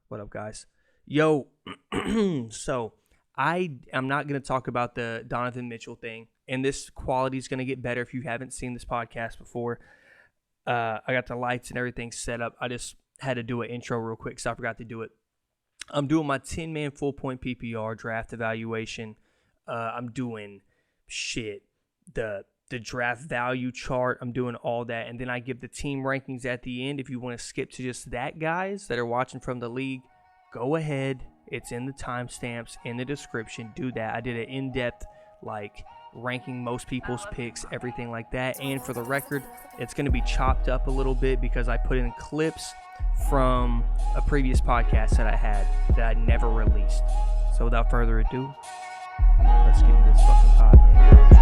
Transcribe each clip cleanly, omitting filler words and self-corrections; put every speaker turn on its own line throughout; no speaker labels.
What up, guys? Yo, so I'm not going to talk about the Donovan Mitchell thing, and this quality is going to get better if you haven't seen this podcast before. I got the lights and everything set up. I just had to do an intro real quick, so I forgot to do it. I'm doing my 10-man full-point PPR draft evaluation. I'm doing the draft value chart. I'm doing all that, and then I give the team rankings at the end. If you want to skip to just that, guys that are watching from the league, go ahead. It's in the timestamps in the description. Do that. I did an in-depth ranking most people's picks, everything like that. And for the record, it's going to be chopped up a little bit because I put in clips from a previous podcast that I had that I never released. So without further ado, let's get into this fucking pod, man.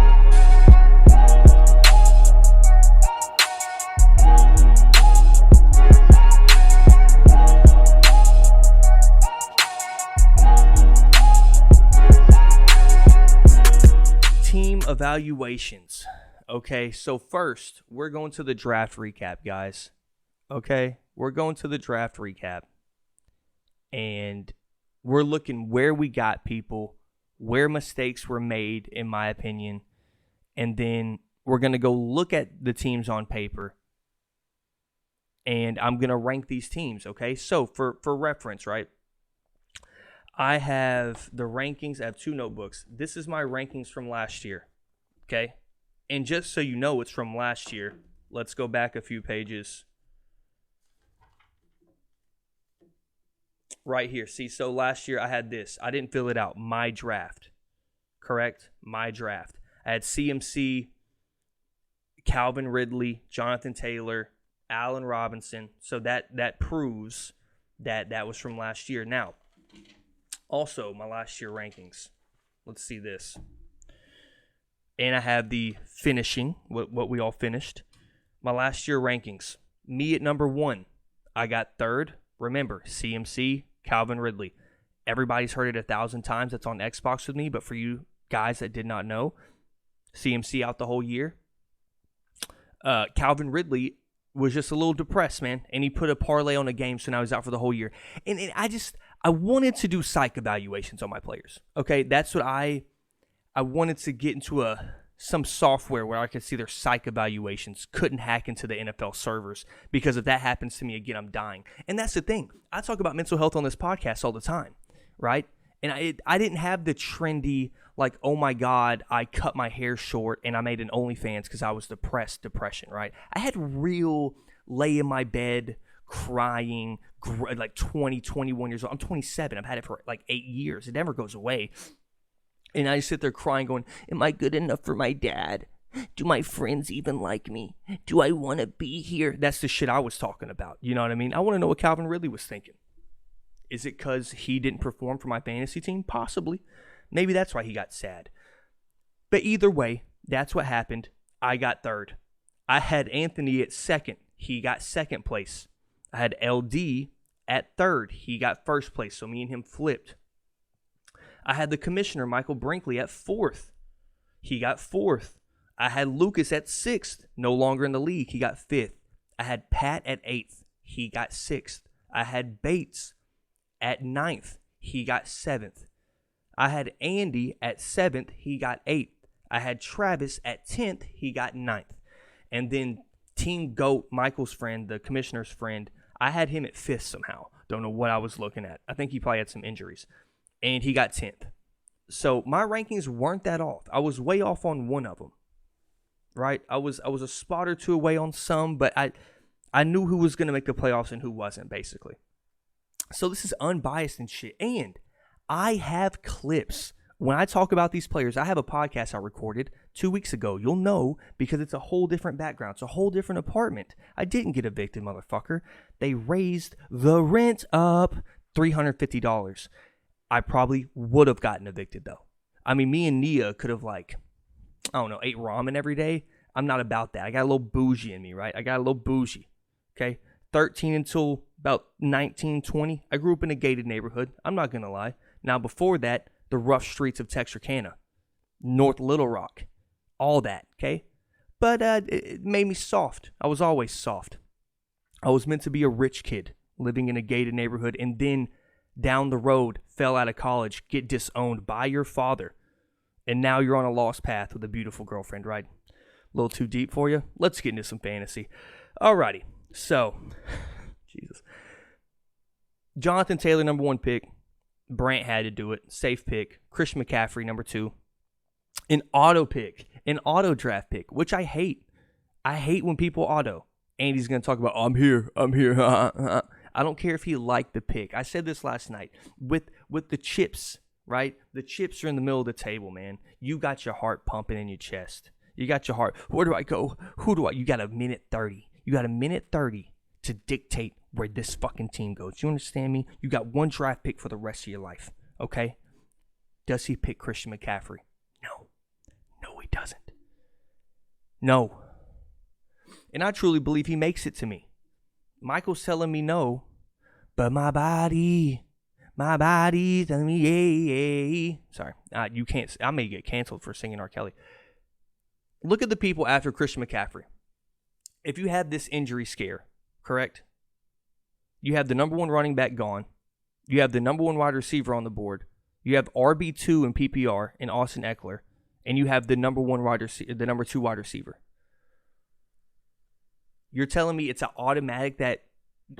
Team evaluations. Okay, so first, we're going to the draft recap, guys. Okay, we're going to the draft recap. And we're looking where we got people, where mistakes were made, in my opinion. And then we're going to go look at the teams on paper. And I'm going to rank these teams, okay? So, for reference, right? I have the rankings. I have two notebooks. This is my rankings from last year, okay? And just so you know it's from last year, let's go back a few pages. Right here. See, so last year I had this. I didn't fill it out. My draft. Correct? My draft. I had CMC, Calvin Ridley, Jonathan Taylor, Allen Robinson. So that proves that was from last year. Now, also, my last year rankings. Let's see this. And I have the finishing, what we all finished. My last year rankings. Me at number 1. I got third. Remember, CMC, Calvin Ridley. Everybody's heard it 1,000 times. That's on Xbox with me. But for you guys that did not know, CMC out the whole year. Calvin Ridley was just a little depressed, man. And he put a parlay on a game, so now he's out for the whole year. And I wanted to do psych evaluations on my players. Okay, that's what I wanted to get into some software where I could see their psych evaluations. Couldn't hack into the NFL servers because if that happens to me again, I'm dying. And that's the thing. I talk about mental health on this podcast all the time, right? And I didn't have the trendy, oh my God, I cut my hair short and I made an OnlyFans because I was depression, right? I had real lay in my bed crying, 20, 21 years old. I'm 27. I've had it for 8 years. It never goes away. And I sit there crying going, am I good enough for my dad? Do my friends even like me? Do I want to be here? That's the shit I was talking about. You know what I mean? I want to know what Calvin Ridley was thinking. Is it because he didn't perform for my fantasy team? Possibly. Maybe that's why he got sad. But either way, that's what happened. I got third. I had Anthony at second. He got second place. I had LD at third. He got first place. So me and him flipped. I had the commissioner, Michael Brinkley, at fourth. He got fourth. I had Lucas at sixth. No longer in the league. He got fifth. I had Pat at eighth. He got sixth. I had Bates at ninth. He got seventh. I had Andy at seventh. He got eighth. I had Travis at 10th. He got ninth. And then Team GOAT, Michael's friend, the commissioner's friend, I had him at fifth somehow. Don't know what I was looking at. I think he probably had some injuries. And he got 10th. So my rankings weren't that off. I was way off on one of them. Right? I was a spot or two away on some, but I knew who was going to make the playoffs and who wasn't, basically. So this is unbiased and shit. And I have clips. When I talk about these players, I have a podcast I recorded 2 weeks ago. You'll know because it's a whole different background. It's a whole different apartment. I didn't get evicted, motherfucker. They raised the rent up $350. I probably would have gotten evicted, though. I mean, me and Nia could have, ate ramen every day. I'm not about that. I got a little bougie in me, right? I got a little bougie, okay? 13 until about 19, 20. I grew up in a gated neighborhood. I'm not going to lie. Now, before that, the rough streets of Texarkana, North Little Rock, all that, okay? But it made me soft. I was always soft. I was meant to be a rich kid living in a gated neighborhood, and then down the road fell out of college, get disowned by your father, and now you're on a lost path with a beautiful girlfriend, right? A little too deep for you? Let's get into some fantasy. Alrighty, so, Jesus. Jonathan Taylor, number 1 pick. Brant had to do it. Safe pick. Christian McCaffrey, number 2. An auto pick. An auto draft pick, which I hate. I hate when people auto. Andy's going to talk about, I'm here. I don't care if he liked the pick. I said this last night. With the chips, right? The chips are in the middle of the table, man. You got your heart pumping in your chest. You got your heart. Where do I go? You got a minute 30. You got a minute 30 to dictate where this fucking team goes. You understand me? You got 1 draft pick for the rest of your life, okay? Does he pick Christian McCaffrey? No. No, he doesn't. No. And I truly believe he makes it to me. Michael's telling me no, but my body's telling me yay. Sorry, you can't. I may get canceled for singing R. Kelly. Look at the people after Christian McCaffrey. If you have this injury scare, correct? You have the number 1 running back gone. You have the number 1 wide receiver on the board. You have RB2 in PPR in Austin Eckler, and you have the number 2 wide receiver. You're telling me it's an automatic that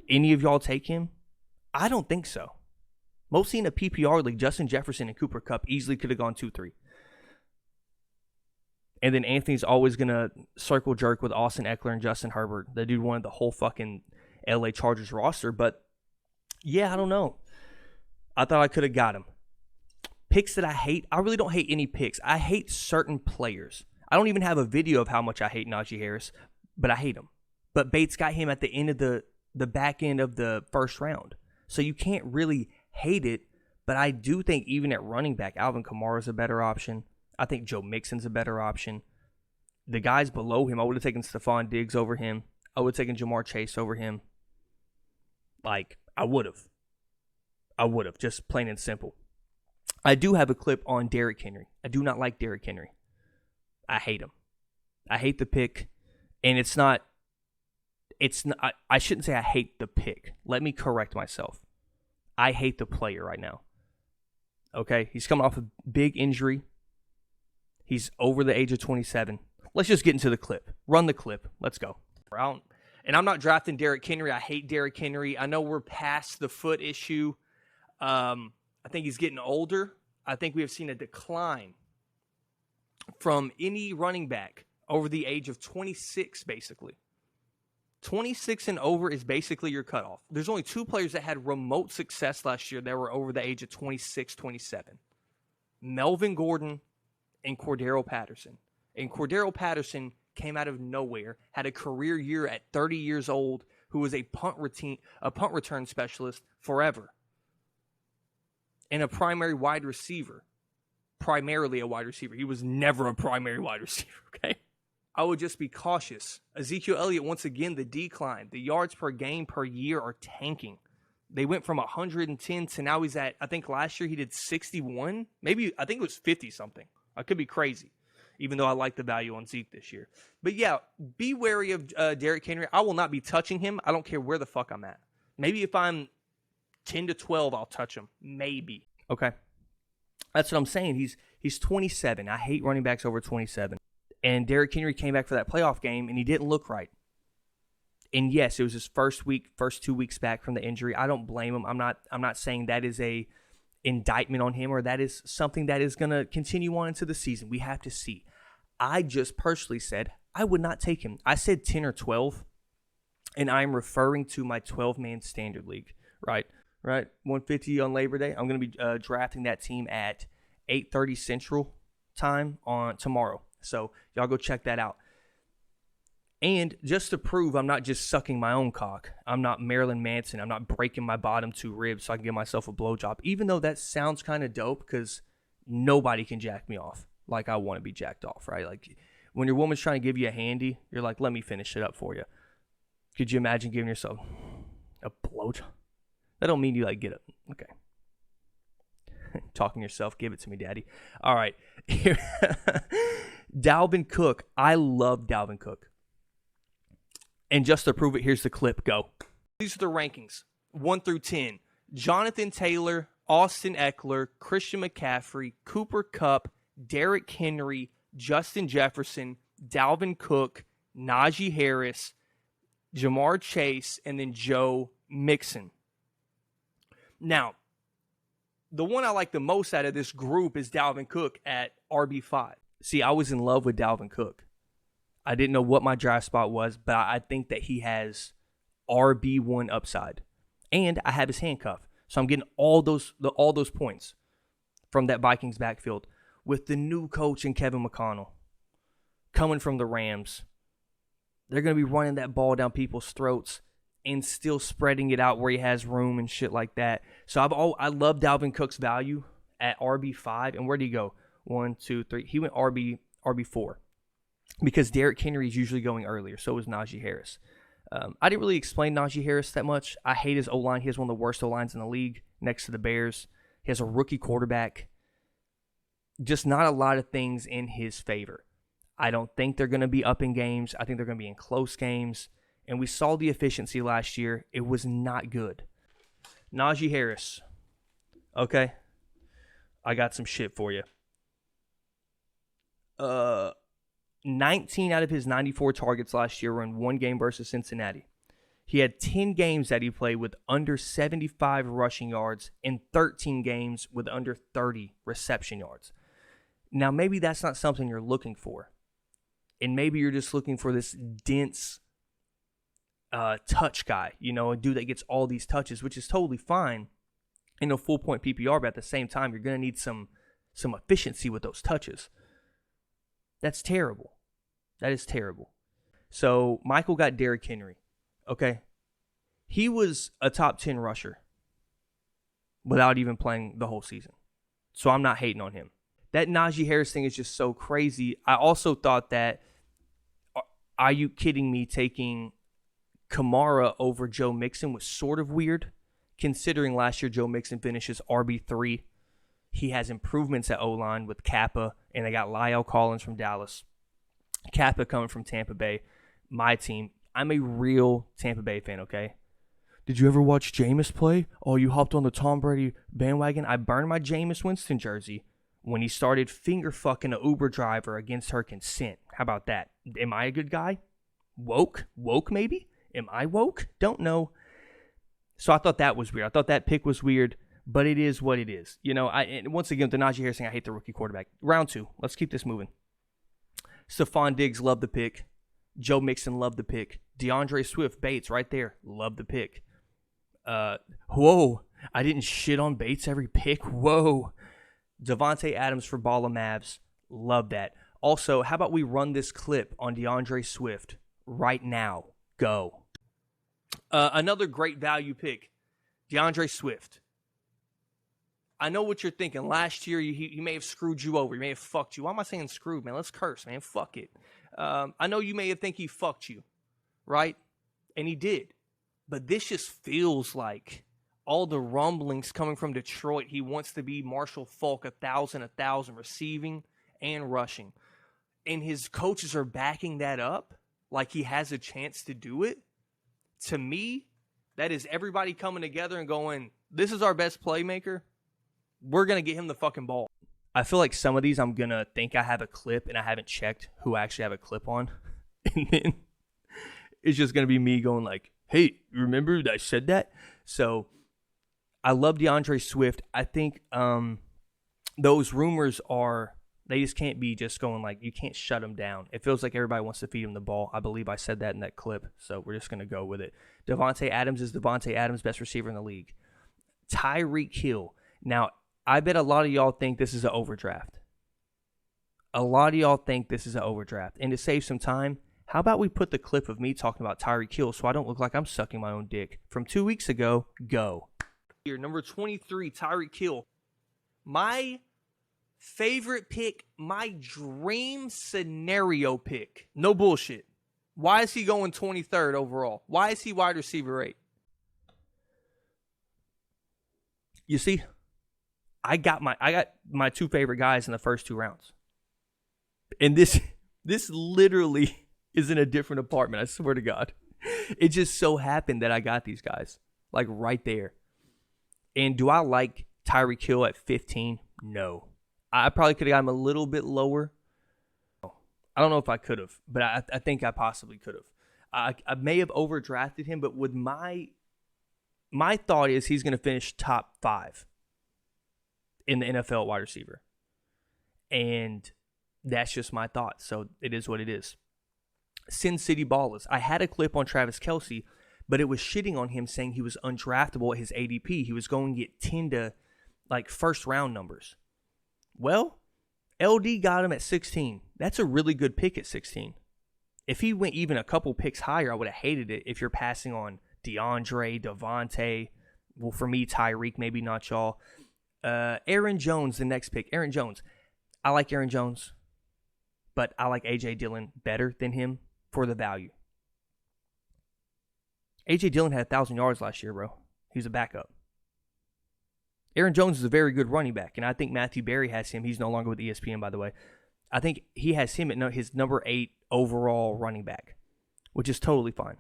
any of y'all take him? I don't think so. Mostly in a PPR league, Justin Jefferson and Cooper Kupp easily could have gone 2-3. And then Anthony's always going to circle jerk with Austin Eckler and Justin Herbert. The dude wanted the whole fucking LA Chargers roster. But, yeah, I don't know. I thought I could have got him. Picks that I hate. I really don't hate any picks. I hate certain players. I don't even have a video of how much I hate Najee Harris, but I hate him. But Bates got him at the end of the back end of the first round. So you can't really hate it. But I do think even at running back, Alvin Kamara is a better option. I think Joe Mixon's a better option. The guys below him, I would have taken Stephon Diggs over him. I would have taken Jamar Chase over him. Like, I would have, just plain and simple. I do have a clip on Derrick Henry. I do not like Derrick Henry. I hate him. I hate the pick. And it's not, I shouldn't say I hate the pick. Let me correct myself. I hate the player right now. Okay? He's coming off a big injury. He's over the age of 27. Let's just get into the clip. Run the clip. Let's go. And I'm not drafting Derrick Henry. I hate Derrick Henry. I know we're past the foot issue. I think he's getting older. I think we have seen a decline from any running back over the age of 26, basically. 26 and over is basically your cutoff. There's only 2 players that had remote success last year that were over the age of 26, 27. Melvin Gordon and Cordero Patterson. And Cordero Patterson came out of nowhere, had a career year at 30 years old, who was a punt return specialist forever. And a primary wide receiver. Primarily a wide receiver. He was never a primary wide receiver, okay? I would just be cautious. Ezekiel Elliott, once again, the decline. The yards per game per year are tanking. They went from 110 to now he's at, I think last year he did 61. Maybe, I think it was 50-something. I could be crazy, even though I like the value on Zeke this year. But yeah, be wary of Derrick Henry. I will not be touching him. I don't care where the fuck I'm at. Maybe if I'm 10 to 12, I'll touch him. Maybe. Okay. That's what I'm saying. He's 27. I hate running backs over 27. And Derrick Henry came back for that playoff game, and he didn't look right. And yes, it was his first 2 weeks back from the injury. I don't blame him. I'm not saying that is a indictment on him or that is something that is going to continue on into the season. We have to see. I just personally said I would not take him. I said 10 or 12, and I'm referring to my 12-man standard league, right? 150 on Labor Day. I'm going to be drafting that team at 8:30 Central time on tomorrow. So y'all go check that out. And just to prove I'm not just sucking my own cock, I'm not Marilyn Manson, I'm not breaking my bottom 2 ribs so I can give myself a blowjob, even though that sounds kind of dope because nobody can jack me off like I want to be jacked off, right? Like when your woman's trying to give you a handy, you're like, let me finish it up for you. Could you imagine giving yourself a blowjob? That don't mean you like get it. Okay. Talking to yourself, give it to me, daddy. All right. Dalvin Cook. I love Dalvin Cook. And just to prove it, here's the clip. Go. These are the rankings. 1 through 10. Jonathan Taylor, Austin Eckler, Christian McCaffrey, Cooper Kupp, Derrick Henry, Justin Jefferson, Dalvin Cook, Najee Harris, Jamar Chase, and then Joe Mixon. Now, the one I like the most out of this group is Dalvin Cook at RB5. See, I was in love with Dalvin Cook. I didn't know what my draft spot was, but I think that he has RB1 upside. And I have his handcuff. So I'm getting all those points from that Vikings backfield. With the new coach and Kevin McConnell coming from the Rams, they're going to be running that ball down people's throats and still spreading it out where he has room and shit like that. So I love Dalvin Cook's value at RB5. And where did he go? 1, 2, 3. He went RB4 because Derrick Henry is usually going earlier. So was Najee Harris. I didn't really explain Najee Harris that much. I hate his O-line. He has one of the worst O-lines in the league next to the Bears. He has a rookie quarterback. Just not a lot of things in his favor. I don't think they're going to be up in games. I think they're going to be in close games. And we saw the efficiency last year. It was not good. Najee Harris. Okay. I got some shit for you. 19 out of his 94 targets last year were in one game versus Cincinnati. He had 10 games that he played with under 75 rushing yards and 13 games with under 30 reception yards. Now, maybe that's not something you're looking for. And maybe you're just looking for this dense touch guy, a dude that gets all these touches, which is totally fine in a full-point PPR, but at the same time, you're going to need some efficiency with those touches. That's terrible. That is terrible. So, Michael got Derrick Henry. Okay? He was a top 10 rusher without even playing the whole season. So, I'm not hating on him. That Najee Harris thing is just so crazy. I also thought that Aiyukkidding taking Kamara over Joe Mixon was sort of weird, considering last year Joe Mixon finishes RB3. He has improvements at O-line with Kappa, and they got Lyle Collins from Dallas. Kappa coming from Tampa Bay, my team. I'm a real Tampa Bay fan, okay? Did you ever watch Jameis play? Oh, you hopped on the Tom Brady bandwagon? I burned my Jameis Winston jersey when he started finger-fucking an Uber driver against her consent. How about that? Am I a good guy? Woke? Woke, maybe? Am I woke? Don't know. So I thought that was weird. I thought that pick was weird, but it is what it is. And once again, the Najee Harris thing, I hate the rookie quarterback. Round 2. Let's keep this moving. Stephon Diggs loved the pick. Joe Mixon loved the pick. Deandre Swift, Bates, right there, loved the pick. Whoa, I didn't shit on Bates every pick. Whoa. Devontae Adams for BallaMavs, love that. Also, how about we run this clip on Deandre Swift right now? Go. Another great value pick, Deandre Swift. I know what you're thinking. Last year, he may have screwed you over. He may have fucked you. Why am I saying screwed, man? Let's curse, man. Fuck it. I know you may have think he fucked you, right? And he did. But this just feels like all the rumblings coming from Detroit. He wants to be Marshall Faulk, 1,000 receiving and rushing. And his coaches are backing that up like he has a chance to do it. To me, that is everybody coming together and going, this is our best playmaker. We're going to get him the fucking ball. I feel like some of these I'm going to think I have a clip and I haven't checked who I actually have a clip on. And then it's just going to be me going like, hey, remember that I said that? So I love DeAndre Swift. I think those rumors they just can't be just going like, you can't shut them down. It feels like everybody wants to feed him the ball. I believe I said that in that clip. So we're just going to go with it. Devontae Adams is Devontae Adams, best receiver in the league. Tyreek Hill. Now, I bet a lot of y'all think this is an overdraft. And to save some time, how about we put the clip of me talking about Tyreek Hill so I don't look like I'm sucking my own dick from 2 weeks ago? Go. Here, number 23, Tyreek Hill. My favorite pick, my dream scenario pick. No bullshit. Why is he going 23rd overall? Why is he wide receiver 8? You see, I got my two favorite guys in the first 2 rounds. And this literally is in a different apartment, I swear to God. It just so happened that I got these guys. like right there. And do I like Tyreek Hill at 15? No. I probably could have got him a little bit lower. I don't know if I could have, but I think I possibly could have. I may have overdrafted him, but with my thought is he's going to finish top 5 in the NFL wide receiver. And that's just my thought. So it is what it is. Sin City Ballas. I had a clip on Travis Kelce, but it was shitting on him saying he was undraftable at his ADP. He was going to get 10 to like first round numbers. Well, LD got him at 16. That's a really good pick at 16. If he went even a couple picks higher, I would have hated it if you're passing on Deandre, Devontae. Well, for me, Tyreek, maybe not y'all. Aaron Jones, the next pick. Aaron Jones. I like Aaron Jones, but I like A.J. Dillon better than him for the value. A.J. Dillon had 1,000 yards last year, bro. He was a backup. Aaron Jones is a very good running back, and I think Matthew Berry has him. He's no longer with ESPN, by the way. I think he has him at his number 8 overall running back, which is totally fine.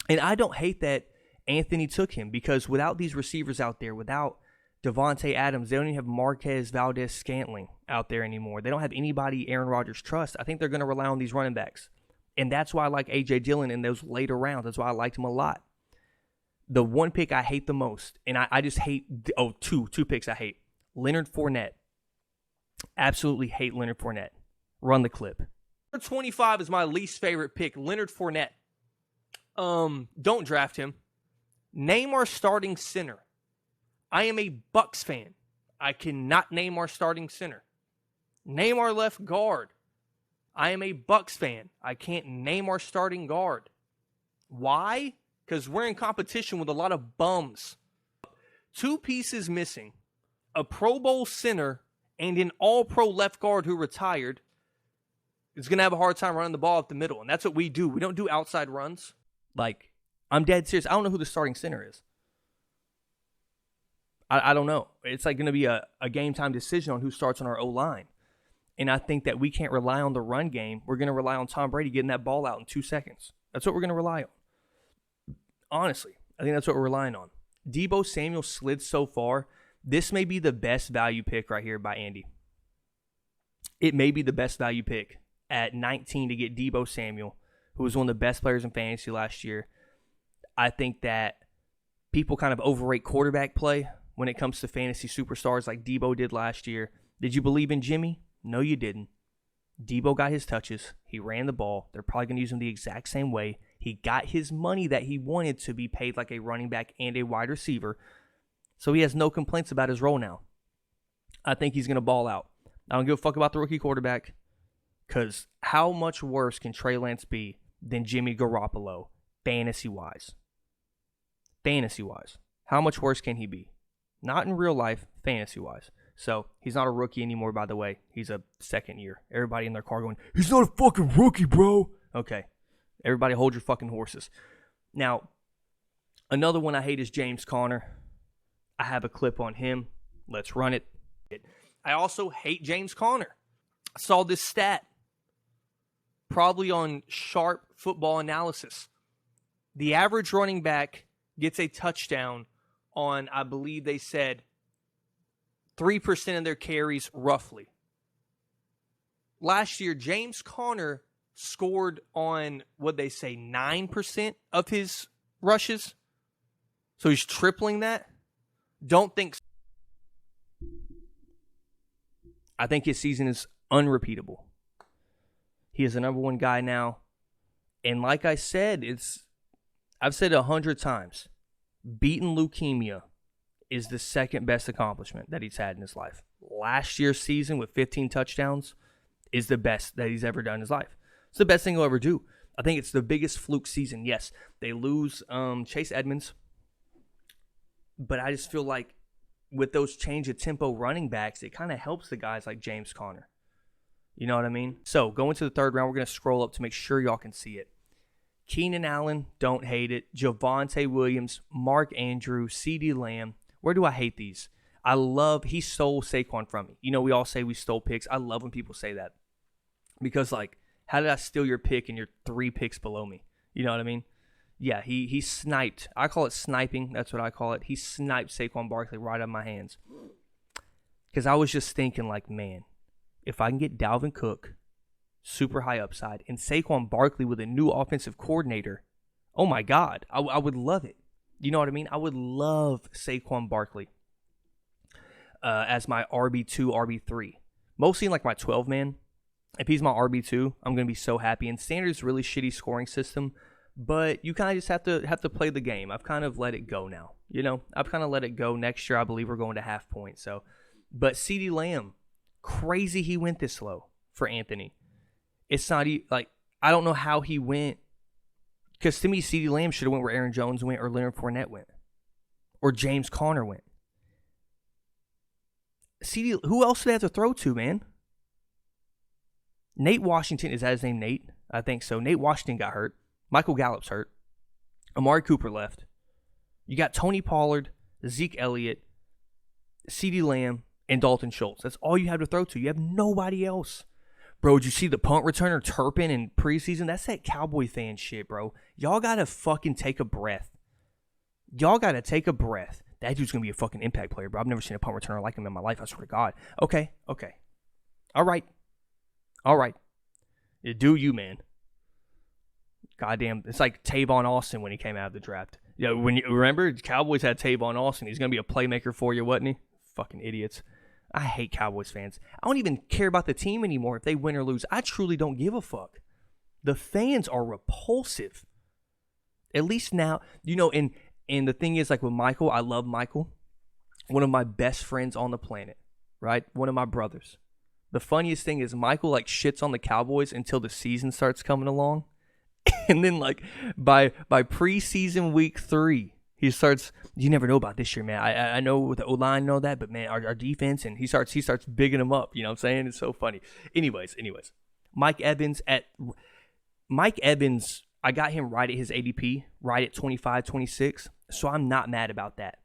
And I don't hate that Anthony took him because without these receivers out there, without Devontae Adams, they don't even have Marquez Valdez-Scantling out there anymore. They don't have anybody Aaron Rodgers trusts. I think they're going to rely on these running backs. And that's why I like A.J. Dillon in those later rounds. That's why I liked him a lot. The one pick I hate the most, and I just hate, two picks I hate. Leonard Fournette. Absolutely hate Leonard Fournette. Run the clip. Number 25 is my least favorite pick, Leonard Fournette. Don't draft him. Name our starting center. I am a Bucks fan. I cannot name our starting center. Name our left guard. I am a Bucks fan. I can't name our starting guard. Why? Because we're in competition with a lot of bums. 2 pieces missing. A Pro Bowl center and an all-pro left guard who retired is going to have a hard time running the ball up the middle. And that's what we do. We don't do outside runs. Like, I'm dead serious. I don't know who the starting center is. I don't know. It's like going to be a game time decision on who starts on our O-line. And I think that we can't rely on the run game. We're going to rely on Tom Brady getting that ball out in 2 seconds. That's what we're going to rely on. Honestly, I think that's what we're relying on. Deebo Samuel slid so far. This may be the best value pick right here by Andy. It may be the best value pick at 19 to get Deebo Samuel, who was one of the best players in fantasy last year. I think that people kind of overrate quarterback play when it comes to fantasy superstars like Deebo did last year. Did you believe in Jimmy? No, you didn't. Deebo got his touches. He ran the ball. They're probably going to use him the exact same way. He got his money that he wanted to be paid like a running back and a wide receiver. So he has no complaints about his role now. I think he's going to ball out. I don't give a fuck about the rookie quarterback because how much worse can Trey Lance be than Jimmy Garoppolo fantasy-wise? Fantasy-wise. How much worse can he be? Not in real life, fantasy-wise. So, he's not a rookie anymore, by the way. He's a second year. Everybody in their car going, he's not a fucking rookie, bro. Okay. Everybody hold your fucking horses. Now, another one I hate is James Conner. I have a clip on him. Let's run it. I also hate James Conner. I saw this stat. Probably on Sharp Football Analysis. The average running back gets a touchdown on, I believe they said, 3% of their carries, roughly. Last year, James Conner scored on, what they say, 9% of his rushes. So he's tripling that. Don't think so. I think his season is unrepeatable. He is the number 1 guy now. And like I said, I've said 100 times, beating leukemia is the second best accomplishment that he's had in his life. Last year's season with 15 touchdowns is the best that he's ever done in his life. It's the best thing he'll ever do. I think it's the biggest fluke season. Yes, they lose Chase Edmonds, but I just feel like with those change of tempo running backs, it kind of helps the guys like James Conner. You know what I mean? So going to the 3rd round, we're going to scroll up to make sure y'all can see it. Keenan Allen, don't hate it. Javonte Williams, Mark Andrews, CeeDee Lamb. Where do I hate these? He stole Saquon from me. You know, we all say we stole picks. I love when people say that. Because, like, how did I steal your pick and you're 3 picks below me? You know what I mean? Yeah, he sniped. I call it sniping. That's what I call it. He sniped Saquon Barkley right out of my hands. Because I was just thinking, like, man, if I can get Dalvin Cook, super high upside, and Saquon Barkley with a new offensive coordinator, oh my God, I would love it. You know what I mean? I would love Saquon Barkley as my RB2, RB3. Mostly in like my 12-man. If he's my RB2, I'm going to be so happy. And Standard's really shitty scoring system, but you kind of just have to play the game. I've kind of let it go now. You know, I've kind of let it go. Next year, I believe we're going to half point. So, but CeeDee Lamb, crazy he went this low for Anthony. It's not like, I don't know how he went. Because to me, CeeDee Lamb should have went where Aaron Jones went or Leonard Fournette went. Or James Conner went. Who else did they have to throw to, man? Nate Washington, is that his name, Nate? I think so. Nate Washington got hurt. Michael Gallup's hurt. Amari Cooper left. You got Tony Pollard, Zeke Elliott, CeeDee Lamb, and Dalton Schultz. That's all you have to throw to. You have nobody else. Bro, did you see the punt returner Turpin in preseason? That's that Cowboy fan shit, bro. Y'all got to fucking take a breath. Y'all got to take a breath. That dude's going to be a fucking impact player, bro. I've never seen a punt returner like him in my life, I swear to God. Okay. All right. Do you, man. Goddamn. It's like Tavon Austin when he came out of the draft. Yeah, when you remember, Cowboys had Tavon Austin. He's going to be a playmaker for you, wasn't he? Fucking idiots. I hate Cowboys fans. I don't even care about the team anymore if they win or lose. I truly don't give a fuck. The fans are repulsive. At least now, you know, and the thing is, like with Michael, I love Michael. One of my best friends on the planet, right? One of my brothers. The funniest thing is Michael, like, shits on the Cowboys until the season starts coming along. And then, like, by preseason week 3, he starts, you never know about this year, man. I know with the O-line know that, but, man, our defense, and he starts bigging them up. You know what I'm saying? It's so funny. Anyways. Mike Evans, I got him right at his ADP, right at 25, 26. So I'm not mad about that.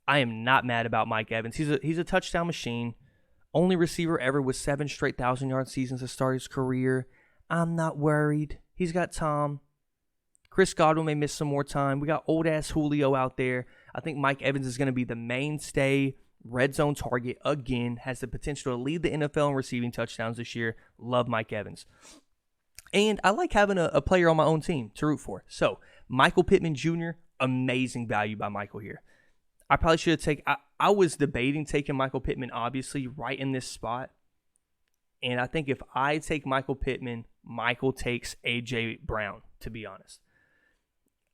I am not mad about Mike Evans. He's a touchdown machine. Only receiver ever with 7 straight 1,000-yard seasons to start his career. I'm not worried. He's got Tom. Chris Godwin may miss some more time. We got old-ass Julio out there. I think Mike Evans is going to be the mainstay red zone target again. Has the potential to lead the NFL in receiving touchdowns this year. Love Mike Evans. And I like having a player on my own team to root for. So, Michael Pittman Jr., amazing value by Michael here. I probably should have taken... I was debating taking Michael Pittman, obviously, right in this spot. And I think if I take Michael Pittman, Michael takes A.J. Brown, to be honest.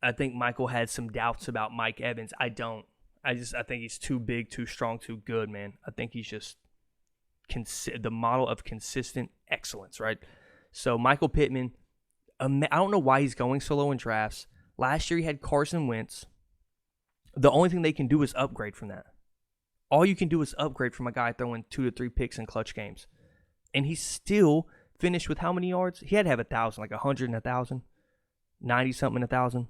I think Michael had some doubts about Mike Evans. I don't. I think he's too big, too strong, too good, man. I think he's just the model of consistent excellence, right? So Michael Pittman, I don't know why he's going so low in drafts. Last year he had Carson Wentz. The only thing they can do is upgrade from that. All you can do is upgrade from a guy throwing 2 to 3 picks in clutch games. And he still finished with how many yards? He had to have 1,000, like 100 and 1,000. 90-something and 1,000.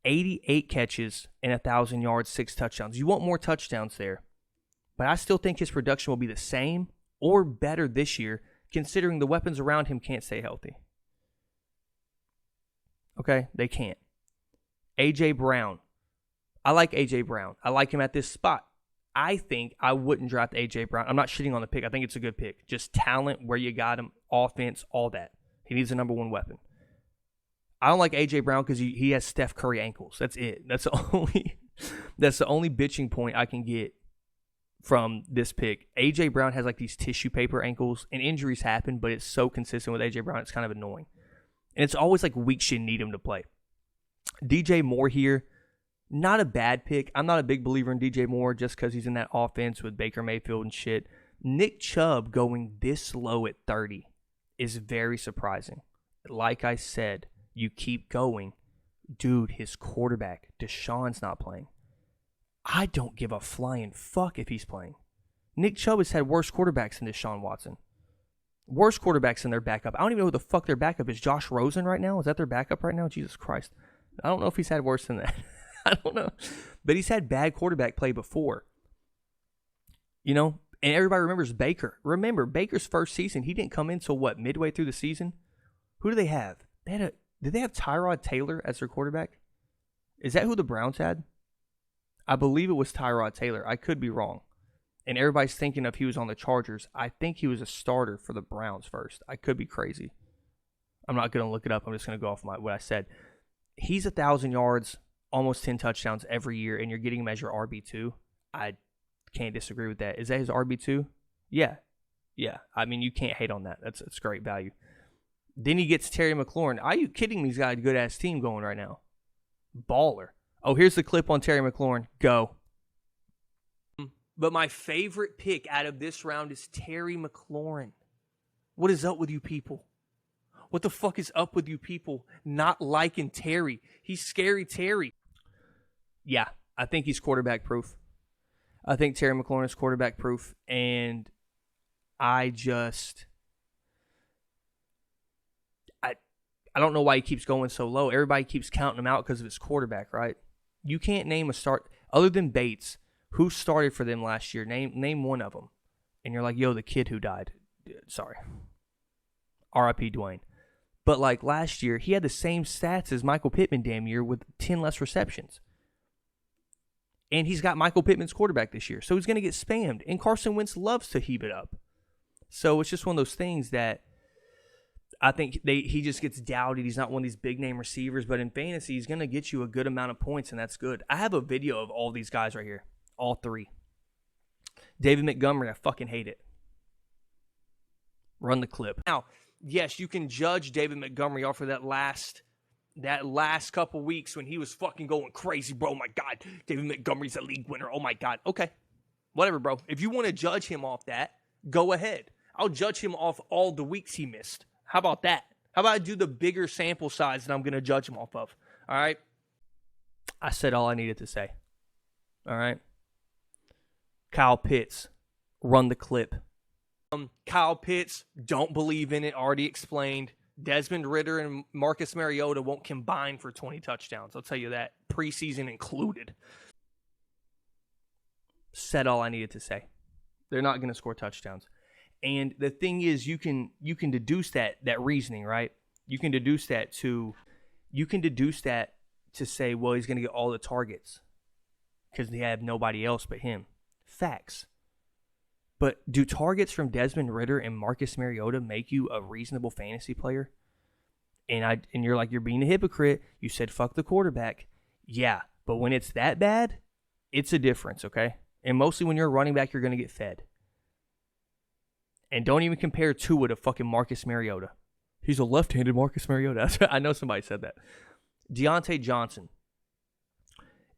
88 catches and 1,000 yards, 6 touchdowns. You want more touchdowns there. But I still think his production will be the same or better this year, considering the weapons around him can't stay healthy. Okay? They can't. A.J. Brown. I like A.J. Brown. I like him at this spot. I think I wouldn't draft A.J. Brown. I'm not shitting on the pick. I think it's a good pick. Just talent, where you got him, offense, all that. He needs a number 1 weapon. I don't like A.J. Brown because he has Steph Curry ankles. That's it. That's the only bitching point I can get from this pick. A.J. Brown has like these tissue paper ankles, and injuries happen, but it's so consistent with A.J. Brown, it's kind of annoying. And it's always like weeks you need him to play. DJ Moore here, not a bad pick. I'm not a big believer in DJ Moore just because he's in that offense with Baker Mayfield and shit. Nick Chubb going this low at 30 is very surprising. Like I said, you keep going. Dude, his quarterback, Deshaun's not playing. I don't give a flying fuck if he's playing. Nick Chubb has had worse quarterbacks than Deshaun Watson. Worse quarterbacks than their backup. I don't even know who the fuck their backup is. Josh Rosen right now? Is that their backup right now? Jesus Christ. I don't know if he's had worse than that. I don't know. But he's had bad quarterback play before. You know? And everybody remembers Baker. Remember, Baker's first season, he didn't come in until what, midway through the season? Who do they have? Did they have Tyrod Taylor as their quarterback? Is that who the Browns had? I believe it was Tyrod Taylor. I could be wrong. And everybody's thinking of he was on the Chargers. I think he was a starter for the Browns first. I could be crazy. I'm not going to look it up. I'm just going to go off what I said. He's 1,000 yards, almost 10 touchdowns every year, and you're getting him as your RB2. I can't disagree with that. Is that his RB2? Yeah. Yeah. I mean, you can't hate on that. That's great value. Then he gets Terry McLaurin. Are you kidding me? He's got a good-ass team going right now. Baller. Oh, here's the clip on Terry McLaurin. Go. But my favorite pick out of this round is Terry McLaurin. What is up with you people? What the fuck is up with you people not liking Terry? He's scary Terry. Yeah, I think he's quarterback proof. I think Terry McLaurin is quarterback proof. And I don't know why he keeps going so low. Everybody keeps counting him out because of his quarterback, right? You can't name a start other than Bates. Who started for them last year? Name one of them. And you're like, yo, the kid who died. Sorry. R.I.P. Dwayne. But like last year, he had the same stats as Michael Pittman damn year with 10 less receptions. And he's got Michael Pittman's quarterback this year. So he's going to get spammed. And Carson Wentz loves to heave it up. So it's just one of those things that I think he just gets doubted. He's not one of these big-name receivers. But in fantasy, he's going to get you a good amount of points, and that's good. I have a video of all these guys right here. All three. David Montgomery, I fucking hate it. Run the clip. Now, yes, you can judge David Montgomery off of that last couple weeks when he was fucking going crazy, bro. Oh my God, David Montgomery's a league winner. Oh my God. Okay. Whatever, bro. If you want to judge him off that, go ahead. I'll judge him off all the weeks he missed. How about that? How about I do the bigger sample size that I'm going to judge him off of? All right? I said all I needed to say. All right? Kyle Pitts, run the clip. Kyle Pitts, don't believe in it, already explained. Desmond Ridder and Marcus Mariota won't combine for 20 touchdowns. I'll tell you that, preseason included. Said all I needed to say. They're not going to score touchdowns. And the thing is, you can deduce that reasoning, right? You can deduce that to say, well, he's going to get all the targets because they have nobody else but him. Facts. But do targets from Desmond Ridder and Marcus Mariota make you a reasonable fantasy player? And you're like, you're being a hypocrite. You said fuck the quarterback. Yeah, but when it's that bad, it's a difference, okay? And mostly when you're a running back, you're going to get fed. And don't even compare Tua to fucking Marcus Mariota. He's a left-handed Marcus Mariota. I know somebody said that. Deontay Johnson.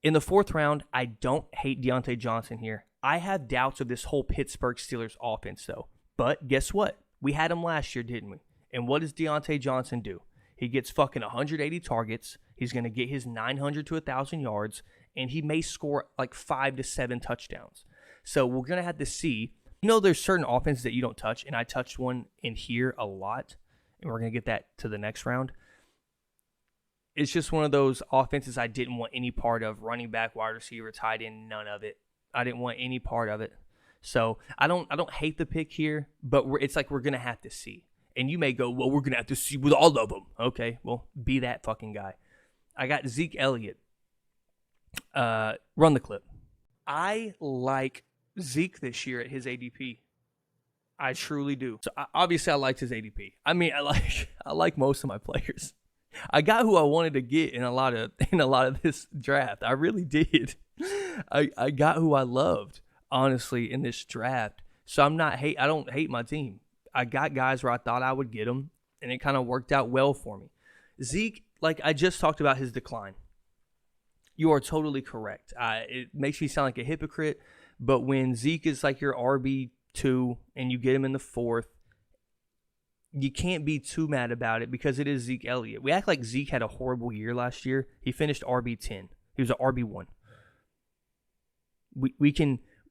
In the fourth round, I don't hate Deontay Johnson here. I have doubts of this whole Pittsburgh Steelers offense, though. But guess what? We had him last year, didn't we? And what does Deontay Johnson do? He gets fucking 180 targets. He's going to get his 900 to 1,000 yards. And he may score like 5 to 7 touchdowns. So we're going to have to see. You know, there's certain offenses that you don't touch. And I touched one in here a lot. And we're going to get that to the next round. It's just one of those offenses I didn't want any part of. Running back, wide receiver, tight end, none of it. I didn't want any part of it. So I don't hate the pick here, but it's like we're going to have to see. And you may go, well, we're going to have to see with all of them. Okay, well, be that fucking guy. I got Zeke Elliott. Run the clip. I like Zeke this year at his ADP. I truly do. So obviously I liked his ADP. I mean, I like most of my players. I got who I wanted to get in a lot of this draft. I really did. I got who I loved, honestly, in this draft. So I don't hate my team. I got guys where I thought I would get them, and it kind of worked out well for me. Zeke, like I just talked about his decline. You are totally correct. It makes me sound like a hypocrite, but when Zeke is like your RB2 and you get him in the fourth, you can't be too mad about it because it is Zeke Elliott. We act like Zeke had a horrible year last year. He finished RB10. He was an RB1.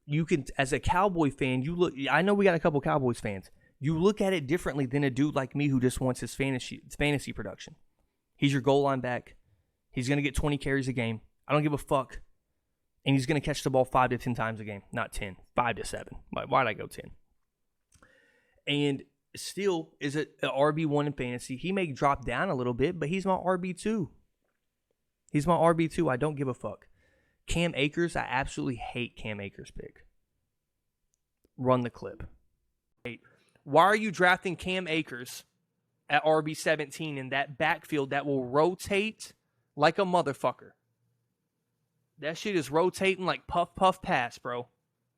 You can, as a Cowboy fan, you look. I know we got a couple Cowboys fans. You look at it differently than a dude like me who just wants his fantasy production. He's your goal line back. He's going to get 20 carries a game. I don't give a fuck. And he's going to catch the ball 5 to 10 times a game. Not 10. 5 to 7. Why'd I go 10? And still is an RB1 in fantasy. He may drop down a little bit, but he's my RB2. He's my RB2. I don't give a fuck. Cam Akers, I absolutely hate Cam Akers' pick. Run the clip. Why are you drafting Cam Akers at RB17 in that backfield that will rotate like a motherfucker? That shit is rotating like puff, puff, pass, bro.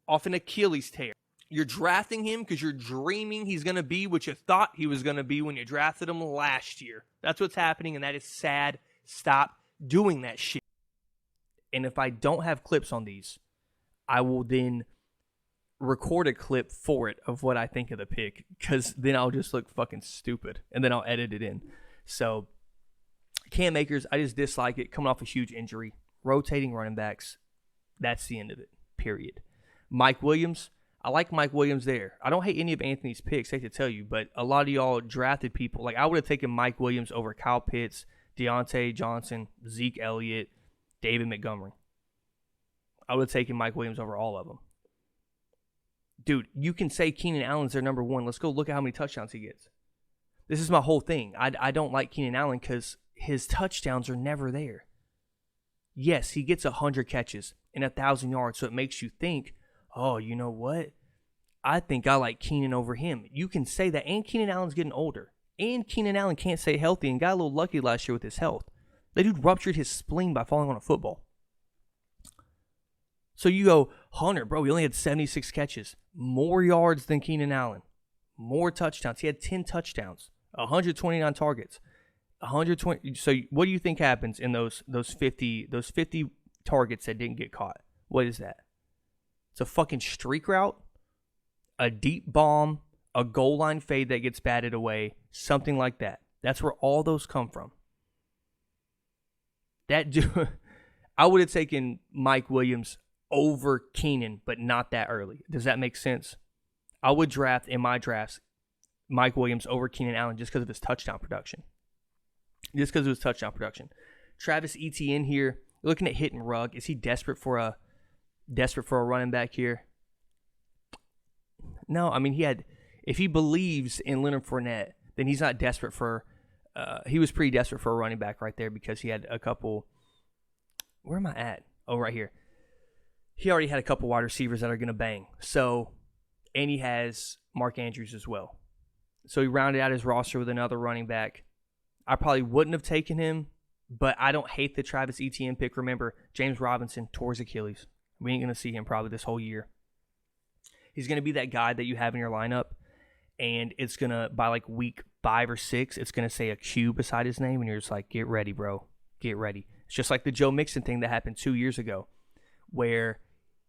Off an Achilles tear. You're drafting him because you're dreaming he's going to be what you thought he was going to be when you drafted him last year. That's what's happening, and that is sad. Stop doing that shit. And if I don't have clips on these, I will then record a clip for it of what I think of the pick, because then I'll just look fucking stupid, and then I'll edit it in. So, Cam Akers, I just dislike it. Coming off a huge injury. Rotating running backs, that's the end of it, period. Mike Williams, I like Mike Williams there. I don't hate any of Anthony's picks, I hate to tell you, but a lot of y'all drafted people. Like, I would have taken Mike Williams over Kyle Pitts, Deontay Johnson, Zeke Elliott, David Montgomery. I would have taken Mike Williams over all of them. Dude, you can say Keenan Allen's their number one. Let's go look at how many touchdowns he gets. This is my whole thing. I don't like Keenan Allen because his touchdowns are never there. Yes, he gets 100 catches and 1,000 yards, so it makes you think, oh, you know what? I think I like Keenan over him. You can say that, and Keenan Allen's getting older. And Keenan Allen can't stay healthy and got a little lucky last year with his health. That dude ruptured his spleen by falling on a football. So you go, Hunter, bro, he only had 76 catches. More yards than Keenan Allen. More touchdowns. He had 10 touchdowns. 129 targets. 120. So what do you think happens in those 50 targets that didn't get caught? What is that? It's a fucking streak route, a deep bomb, a goal line fade that gets batted away, something like that. That's where all those come from. That dude, I would have taken Mike Williams over Keenan, but not that early. Does that make sense? I would draft in my drafts Mike Williams over Keenan Allen just because of his touchdown production. Travis Etienne here, looking at hitting Rugg. Is he desperate for a running back here? No, I mean if he believes in Leonard Fournette, then he's not desperate for. He was pretty desperate for a running back right there because he had a couple. Where am I at? Oh, right here. He already had a couple wide receivers that are going to bang. So, and he has Mark Andrews as well. So he rounded out his roster with another running back. I probably wouldn't have taken him, but I don't hate the Travis Etienne pick. Remember, James Robinson tore his Achilles. We ain't going to see him probably this whole year. He's going to be that guy that you have in your lineup, and it's going to, by like week 5 or 6, it's going to say a Q beside his name, and you're just like, get ready, bro. Get ready. It's just like the Joe Mixon thing that happened 2 years ago, where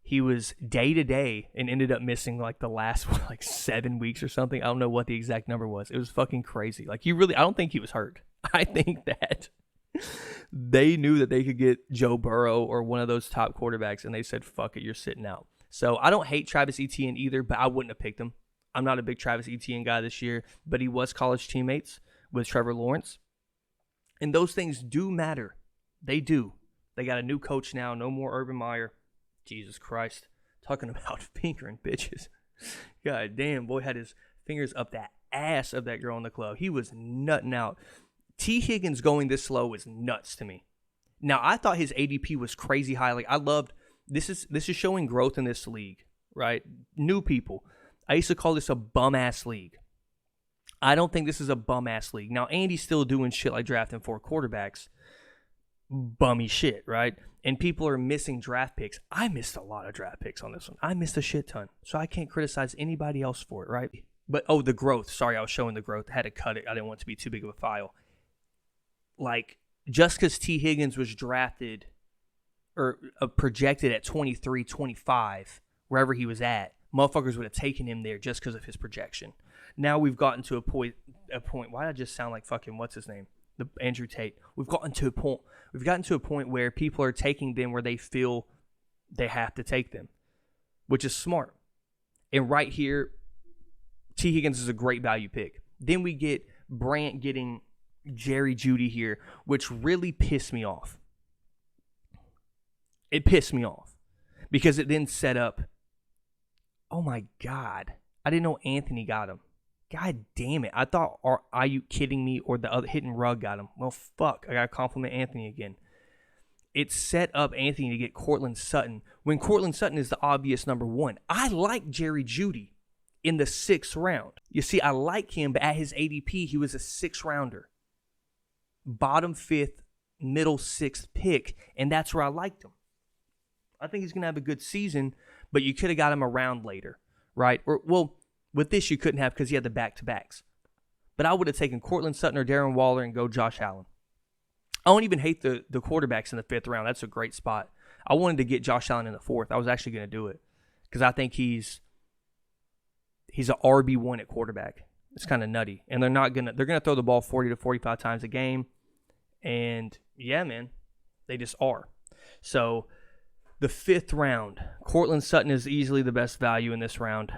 he was day-to-day and ended up missing like the last 7 weeks or something. I don't know what the exact number was. It was fucking crazy. Like I don't think he was hurt. I think that they knew that they could get Joe Burrow or one of those top quarterbacks, and they said, fuck it, you're sitting out. So I don't hate Travis Etienne either, but I wouldn't have picked him. I'm not a big Travis Etienne guy this year, but he was college teammates with Trevor Lawrence. And those things do matter. They do. They got a new coach now, no more Urban Meyer. Jesus Christ. Talking about fingering bitches. God damn, boy had his fingers up that ass of that girl in the club. He was nutting out. T. Higgins going this slow is nuts to me. Now, I thought his ADP was crazy high. Like, I loved, this is showing growth in this league, right? New people. I used to call this a bum-ass league. I don't think this is a bum-ass league. Now, Andy's still doing shit like drafting 4 quarterbacks. Bummy shit, right? And people are missing draft picks. I missed a lot of draft picks on this one. I missed a shit ton. So I can't criticize anybody else for it, right? But, the growth. Sorry, I was showing the growth. I had to cut it. I didn't want it to be too big of a file. Like, just because T. Higgins was drafted or projected at 23, 25, wherever he was at, motherfuckers would have taken him there just because of his projection. Now we've gotten to a point. Why did I just sound like fucking what's his name? Andrew Tate. We've gotten to a point where people are taking them where they feel they have to take them, which is smart. And right here, T. Higgins is a great value pick. Then we get Brant getting Jerry Jeudy here, which really pissed me off. It pissed me off because it then set up, oh my God, I didn't know Anthony got him. God damn it. I thought, are you kidding me? Or the other hitting Rugg got him. Well, fuck. I got to compliment Anthony again. it set up Anthony to get Cortland Sutton when Cortland Sutton is the obvious number one. I like Jerry Jeudy in the 6th round. You see, I like him, but at his ADP, he was a 6th rounder. Bottom 5th, middle 6th pick, and that's where I liked him. I think he's going to have a good season, but you could have got him a round later, right? Well, with this, you couldn't have because he had the back-to-backs. But I would have taken Cortland Sutton or Darren Waller and go Josh Allen. I don't even hate the quarterbacks in the 5th round. That's a great spot. I wanted to get Josh Allen in the 4th. I was actually going to do it because I think he's an RB1 at quarterback. It's kind of nutty. And they're going to throw the ball 40 to 45 times a game. And yeah, man, they just are. So the 5th round, Cortland Sutton is easily the best value in this round.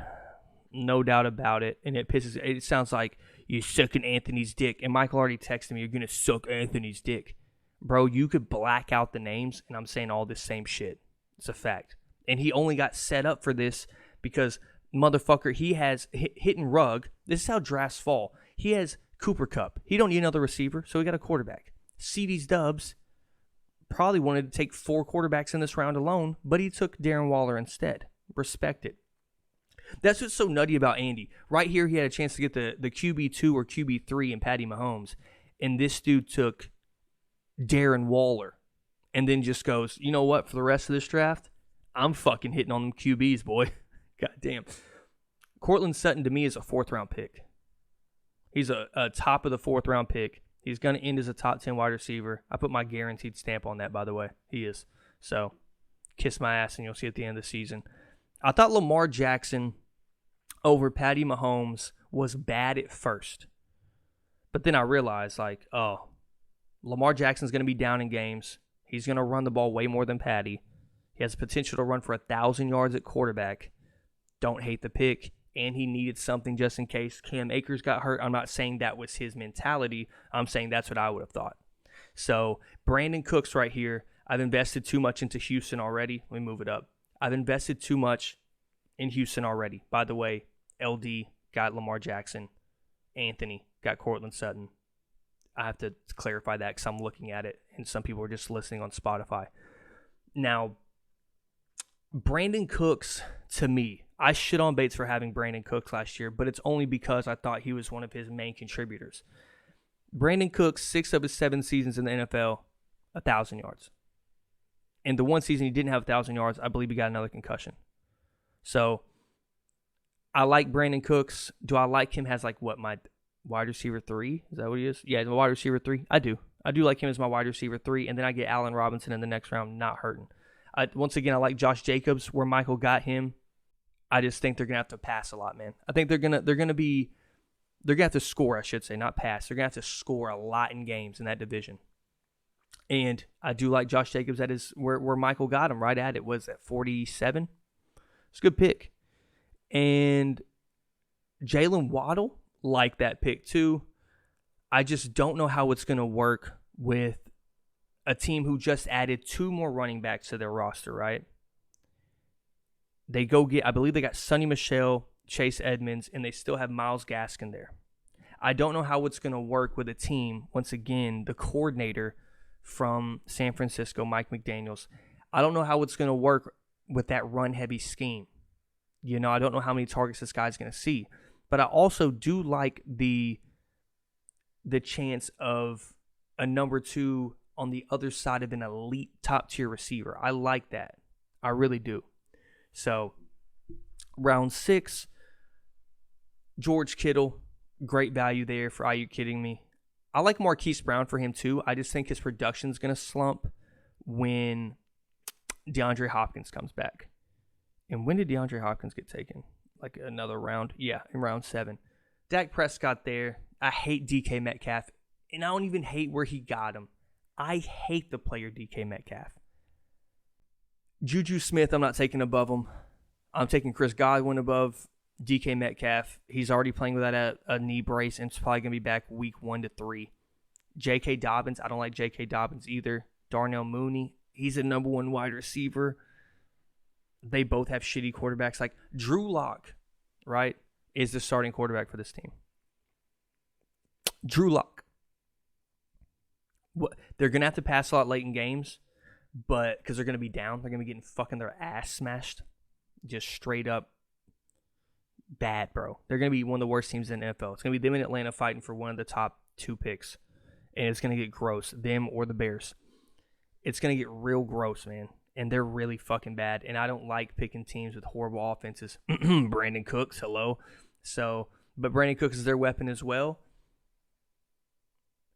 No doubt about it. And it sounds like you're sucking Anthony's dick. And Michael already texted me, you're going to suck Anthony's dick. Bro, you could black out the names, and I'm saying all this same shit. It's a fact. And he only got set up for this because, motherfucker, he has hitting Rugg. This is how drafts fall. He has Cooper Kupp. He don't need another receiver, so he got a quarterback. CeeDeez Dubz probably wanted to take 4 quarterbacks in this round alone, but he took Darren Waller instead. Respect it. That's what's so nutty about Andy. Right here, he had a chance to get the QB2 or QB3 in Patty Mahomes, and this dude took Darren Waller and then just goes, you know what, for the rest of this draft, I'm fucking hitting on them QBs, boy. God damn. Cortland Sutton, to me, is a 4th-round pick. He's a top of the 4th-round pick. He's going to end as a top 10 wide receiver. I put my guaranteed stamp on that, by the way. He is. So, kiss my ass, and you'll see at the end of the season. I thought Lamar Jackson over Patty Mahomes was bad at first. But then I realized, Lamar Jackson's going to be down in games. He's going to run the ball way more than Patty. He has the potential to run for 1,000 yards at quarterback. Don't hate the pick. And he needed something just in case Cam Akers got hurt. I'm not saying that was his mentality. I'm saying that's what I would have thought. So, Brandon Cooks right here. I've invested too much into Houston already. Let me move it up. I've invested too much in Houston already. By the way, LD got Lamar Jackson. Anthony got Cortland Sutton. I have to clarify that because I'm looking at it, and some people are just listening on Spotify. Now, Brandon Cooks, to me, I shit on Bates for having Brandon Cooks last year, but it's only because I thought he was one of his main contributors. Brandon Cooks, 6 of his 7 seasons in the NFL, 1,000 yards. And the one season he didn't have 1,000 yards, I believe he got another concussion. So, I like Brandon Cooks. Do I like him as my wide receiver 3? Is that what he is? Yeah, the wide receiver 3. I do. I do like him as my wide receiver 3, and then I get Allen Robinson in the next round, not hurting. Once again, I like Josh Jacobs where Michael got him. I just think they're gonna have to pass a lot, man. I think they're gonna have to score, I should say, not pass. They're gonna have to score a lot in games in that division. And I do like Josh Jacobs. That is where Michael got him, right at it. Was at 47. It's a good pick. And Jalen Waddle, like that pick too. I just don't know how it's gonna work with a team who just added 2 more running backs to their roster, right? They I believe they got Sonny Michel, Chase Edmonds, and they still have Myles Gaskin there. I don't know how it's going to work with a team, once again, the coordinator from San Francisco, Mike McDaniels. I don't know how it's going to work with that run-heavy scheme. I don't know how many targets this guy's going to see. But I also do like the chance of a number 2 on the other side of an elite top-tier receiver. I like that. I really do. So, round 6, George Kittle, great value there for Aiyukkidding. I like Marquise Brown for him too. I just think his production's going to slump when DeAndre Hopkins comes back. And when did DeAndre Hopkins get taken? Like another round? Yeah, in round 7. Dak Prescott there. I hate DK Metcalf, and I don't even hate where he got him. I hate the player DK Metcalf. Juju Smith, I'm not taking above him. I'm taking Chris Godwin above DK Metcalf. He's already playing without a knee brace, and it's probably going to be back week 1 to 3. J.K. Dobbins, I don't like J.K. Dobbins either. Darnell Mooney, he's a number 1 wide receiver. They both have shitty quarterbacks. Like Drew Lock, right, is the starting quarterback for this team. Drew Lock. They're going to have to pass a lot late in games. but because they're going to be down, they're going to be getting fucking their ass smashed, just straight up bad, bro. They're going to be one of the worst teams in the NFL. It's going to be them in Atlanta fighting for one of the top 2 picks, and it's going to get gross, them or the Bears. It's going to get real gross, man, and they're really fucking bad, and I don't like picking teams with horrible offenses. Brandon Cooks, hello. So, but Brandon Cooks is their weapon as well.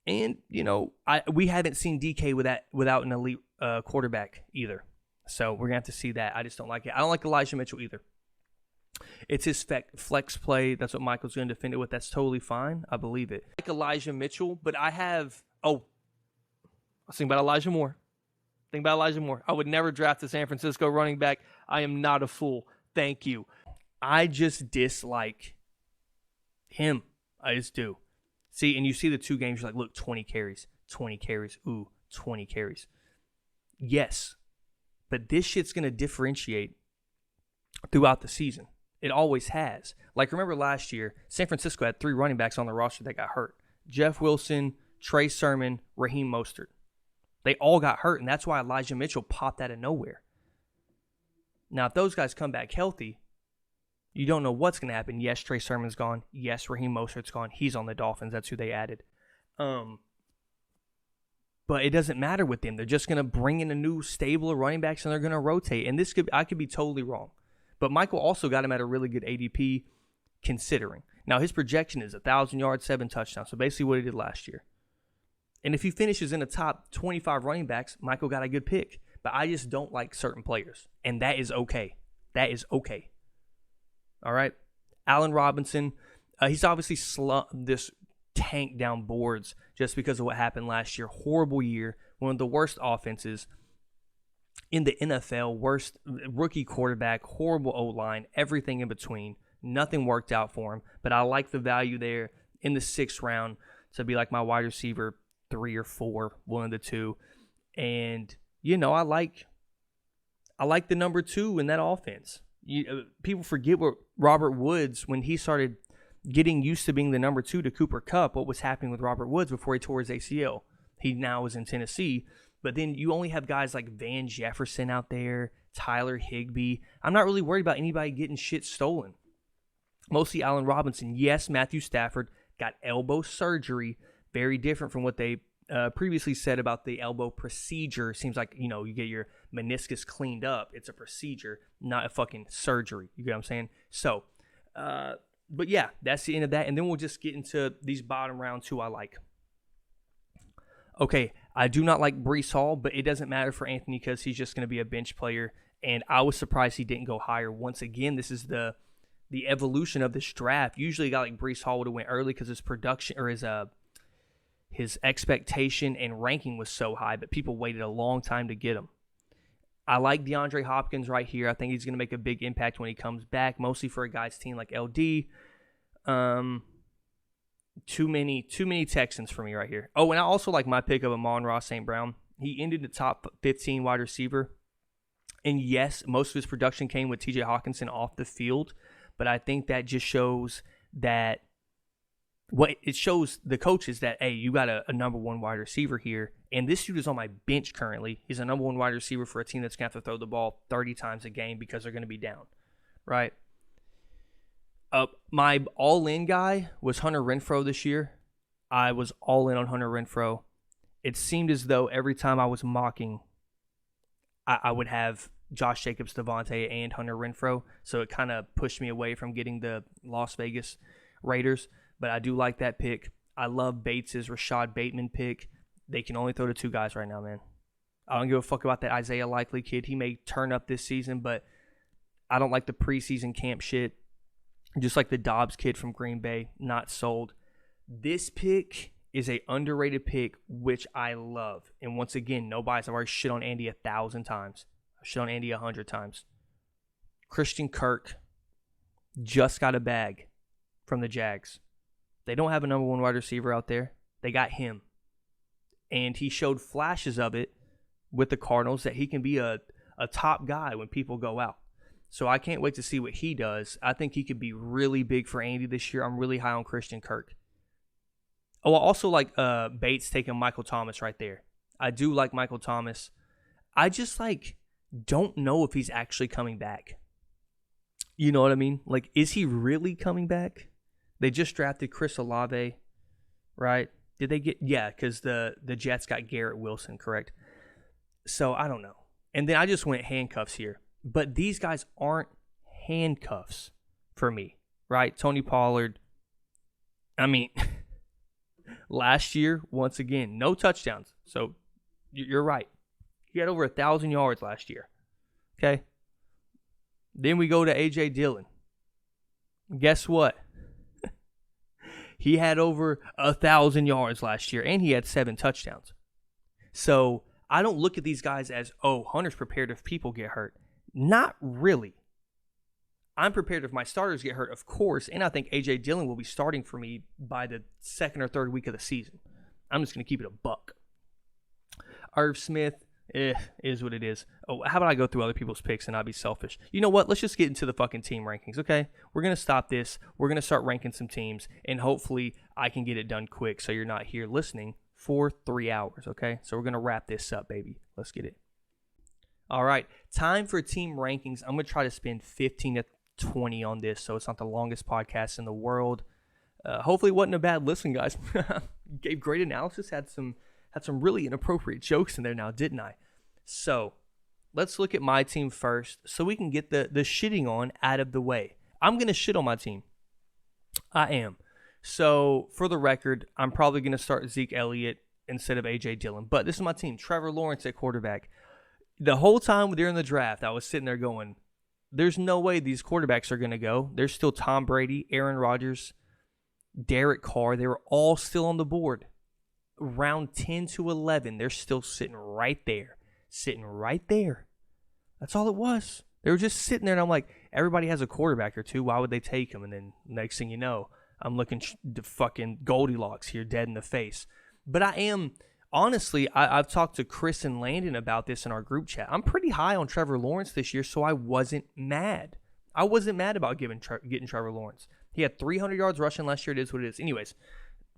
And, you know, we haven't seen DK without an elite quarterback either. So we're going to have to see that. I just don't like it. I don't like Elijah Mitchell either. It's his flex play. That's what Michael's going to defend it with. That's totally fine. I believe it. I like Elijah Mitchell, but I was thinking about Elijah Moore. I would never draft a San Francisco running back. I am not a fool. Thank you. I just dislike him. I just do. See, and you see the 2 games, you're like, look, 20 carries. Ooh, 20 carries. Yes, but this shit's going to differentiate throughout the season. It always has. Like, remember last year, San Francisco had 3 running backs on the roster that got hurt. Jeff Wilson, Trey Sermon, Raheem Mostert. They all got hurt, and that's why Elijah Mitchell popped out of nowhere. Now, if those guys come back healthy, you don't know what's going to happen. Yes, Trey Sermon's gone. Yes, Raheem Mostert's gone. He's on the Dolphins. That's who they added. But it doesn't matter with them. They're just going to bring in a new stable of running backs, and they're going to rotate. And I could be totally wrong. But Michael also got him at a really good ADP considering. Now, his projection is 1,000 yards, 7 touchdowns. So basically what he did last year. And if he finishes in the top 25 running backs, Michael got a good pick. But I just don't like certain players. And that is okay. That is okay. All right. Allen Robinson, he's obviously this tank down boards just because of what happened last year. Horrible year. One of the worst offenses in the NFL. Worst rookie quarterback. Horrible O-line. Everything in between. Nothing worked out for him. But I like the value there in the 6th round to be like my wide receiver 3 or 4, one of the 2. And, you know, I like the number 2 in that offense. People forget what Robert Woods, when he started getting used to being the number 2 to Cooper Kupp, what was happening with Robert Woods before he tore his ACL. He now is in Tennessee. But then you only have guys like Van Jefferson out there, Tyler Higbee. I'm not really worried about anybody getting shit stolen. Mostly Allen Robinson. Yes, Matthew Stafford got elbow surgery. Very different from what they previously said about the elbow procedure. Seems like, you know, you get your meniscus cleaned up. It's a procedure, not a fucking surgery. You get what I'm saying? So, but yeah, that's the end of that. And then we'll just get into these bottom rounds who I like. Okay, I do not like Breece Hall, but it doesn't matter for Anthony because he's just going to be a bench player. And I was surprised he didn't go higher. Once again, this is the evolution of this draft. Usually a guy like Breece Hall would have went early because his production or his expectation and ranking was so high, but people waited a long time to get him. I like DeAndre Hopkins right here. I think he's going to make a big impact when he comes back, mostly for a guy's team like LD. Too many Texans for me right here. Oh, and I also like my pick of Amon-Ra St. Brown. He ended the top 15 wide receiver. And yes, most of his production came with TJ Hawkinson off the field, but I think that just shows that it shows the coaches that, hey, you got a number 1 wide receiver here, and this dude is on my bench currently. He's a number 1 wide receiver for a team that's going to have to throw the ball 30 times a game because they're going to be down, right? My all-in guy was Hunter Renfrow this year. I was all in on Hunter Renfrow. It seemed as though every time I was mocking, I would have Josh Jacobs, Devontae, and Hunter Renfrow, so it kind of pushed me away from getting the Las Vegas Raiders. But I do like that pick. I love Bates's Rashad Bateman pick. They can only throw to 2 guys right now, man. I don't give a fuck about that Isaiah Likely kid. He may turn up this season, but I don't like the preseason camp shit. Just like the Dubz kid from Green Bay, not sold. This pick is a underrated pick, which I love. And once again, no bias. I've already shit on Andy 1,000 times. I've shit on Andy 100 times. Christian Kirk just got a bag from the Jags. They don't have a number 1 wide receiver out there. They got him. And he showed flashes of it with the Cardinals that he can be a top guy when people go out. So I can't wait to see what he does. I think he could be really big for Andy this year. I'm really high on Christian Kirk. Oh, I also like Bates taking Michael Thomas right there. I do like Michael Thomas. I just like don't know if he's actually coming back. You know what I mean? Like, is he really coming back? They just drafted Chris Olave, right? Did they get, yeah, because the Jets got Garrett Wilson, correct? So I don't know. And then I just went handcuffs here. But these guys aren't handcuffs for me, right? Tony Pollard, I mean, last year, once again, no touchdowns. So you're right. He had over 1,000 yards last year. Okay? Then we go to A.J. Dillon. Guess what? He had over 1,000 yards last year, and he had 7 touchdowns. So I don't look at these guys as, oh, Hunter's prepared if people get hurt. Not really. I'm prepared if my starters get hurt, of course, and I think A.J. Dillon will be starting for me by the second or third week of the season. I'm just going to keep it a buck. Irv Smith, is what it is. Oh, how about I go through other people's picks and not be selfish? You know what? Let's just get into the fucking team rankings, okay? We're going to stop this. We're going to start ranking some teams, and hopefully I can get it done quick so you're not here listening for 3 hours, okay? So we're going to wrap this up, baby. Let's get it. All right, time for team rankings. I'm going to try to spend 15 to 20 on this, so it's not the longest podcast in the world. Hopefully it wasn't a bad listen, guys. Gave great analysis, had some really inappropriate jokes in there now, didn't I? So let's look at my team first so we can get the shitting on out of the way. I'm going to shit on my team. I am. So for the record, I'm probably going to start Zeke Elliott instead of A.J. Dillon. But this is my team. Trevor Lawrence at quarterback. The whole time during the draft, I was sitting there going, there's no way these quarterbacks are going to go. There's still Tom Brady, Aaron Rodgers, Derek Carr. They were all still on the board. Round 10 to 11, they're still sitting right there. That's all it was. They were just sitting there, and I'm like, everybody has a quarterback or two. Why would they take him? And then next thing you know, I'm looking the fucking Goldilocks here dead in the face. But I am, honestly, I've talked to Chris and Landon about this in our group chat. I'm pretty high on Trevor Lawrence this year, so I wasn't mad. I wasn't mad about getting Trevor Lawrence. He had 300 yards rushing last year. It is what it is. Anyways,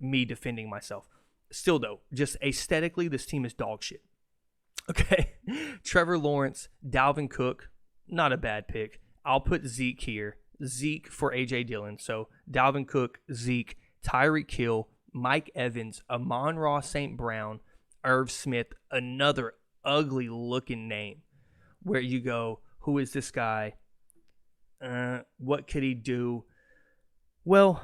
me defending myself. Still, though, just aesthetically, this team is dog shit. Okay? Trevor Lawrence, Dalvin Cook, not a bad pick. I'll put Zeke here. Zeke for A.J. Dillon. So, Dalvin Cook, Zeke, Tyreek Hill, Mike Evans, Amon-Ra St. Brown, Irv Smith, another ugly-looking name where you go, who is this guy? What could he do? Well,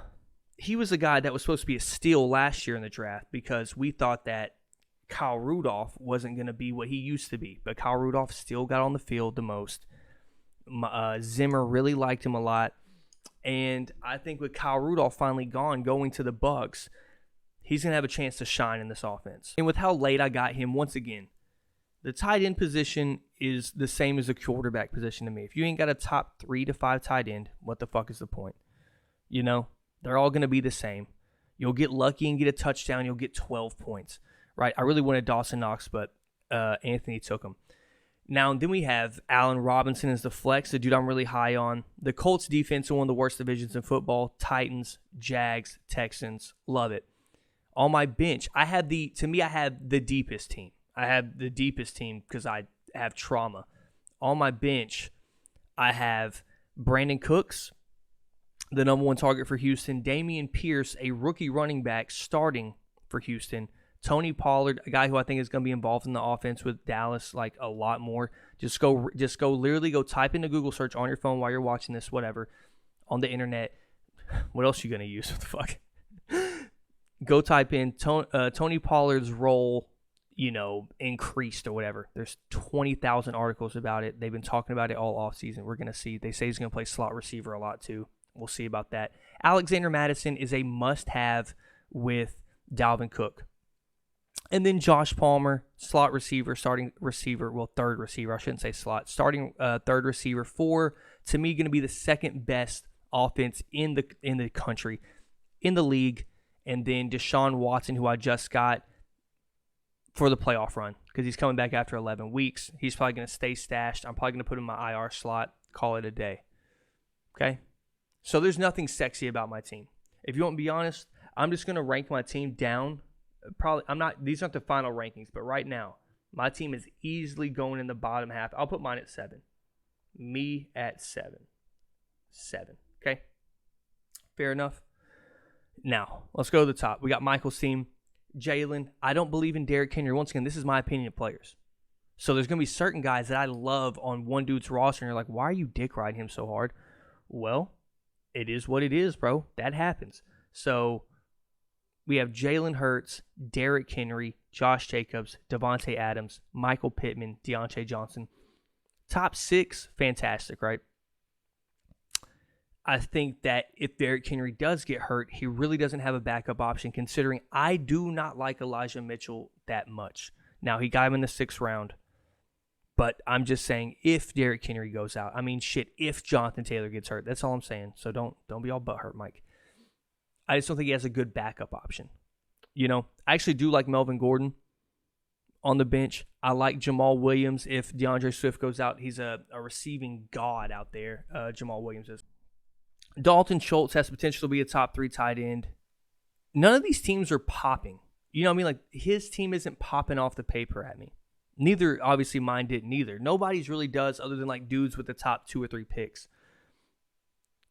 he was a guy that was supposed to be a steal last year in the draft because we thought that Kyle Rudolph wasn't going to be what he used to be. But Kyle Rudolph still got on the field the most. Zimmer really liked him a lot. And I think with Kyle Rudolph finally going to the Bucs, he's going to have a chance to shine in this offense. And with how late I got him, once again, the tight end position is the same as the quarterback position to me. If you ain't got a top 3 to 5 tight end, what the fuck is the point? You know? They're all going to be the same. You'll get lucky and get a touchdown. You'll get 12 points, right? I really wanted Dawson Knox, but Anthony took him. Now, then we have Allen Robinson as the flex, the dude I'm really high on. The Colts defense are one of the worst divisions in football. Titans, Jags, Texans, love it. On my bench, I have the deepest team. I have the deepest team because I have trauma. On my bench, I have Brandon Cooks, the number 1 target for Houston. Dameon Pierce, a rookie running back starting for Houston. Tony Pollard, a guy who I think is going to be involved in the offense with Dallas like a lot more. Just go literally go type into Google search on your phone while you're watching this, whatever, on the internet. What else are you going to use? What the fuck? Go type in Tony Pollard's role, increased or whatever. There's 20,000 articles about it. They've been talking about it all offseason. We're going to see. They say he's going to play slot receiver a lot too. We'll see about that. Alexander Mattison is a must-have with Dalvin Cook. And then Josh Palmer, slot receiver, starting receiver, third receiver. I shouldn't say slot. Starting third receiver for, to me, going to be the second best offense in the country, in the league. And then Deshaun Watson, who I just got for the playoff run because he's coming back after 11 weeks. He's probably going to stay stashed. I'm probably going to put him in my IR slot, call it a day. Okay? So there's nothing sexy about my team. If you want to be honest, I'm just going to rank my team down. Probably, I'm not. These aren't the final rankings, but right now, My team is easily going in the bottom half. I'll put mine at 7. Me at 7. 7. Okay? Fair enough. Now, let's go to the top. We got Michael's team. Jalen. I don't believe in Derrick Henry. Once again, this is my opinion of players. So there's going to be certain guys that I love on one dude's roster, and you're like, why are you dick riding him so hard? Well, it is what it is, bro. That happens. So we have Jalen Hurts, Derrick Henry, Josh Jacobs, Devontae Adams, Michael Pittman, Deontay Johnson. Top 6, fantastic, right? I think that if Derrick Henry does get hurt, he really doesn't have a backup option, considering I do not like Elijah Mitchell that much. Now, he got him in the 6th round, but I'm just saying if Derrick Henry goes out, I mean, shit, if Jonathan Taylor gets hurt, that's all I'm saying. So don't be all butthurt, Mike. I just don't think he has a good backup option. You know, I actually do like Melvin Gordon on the bench. I like Jamal Williams. If Deandre Swift goes out, he's a receiving god out there. Jamal Williams is. Dalton Schultz has potential to be a top 3 tight end. None of these teams are popping. You know what I mean? Like, his team isn't popping off the paper at me. Neither, obviously, mine didn't either. Nobody's really does other than, like, dudes with the top 2 or 3 picks.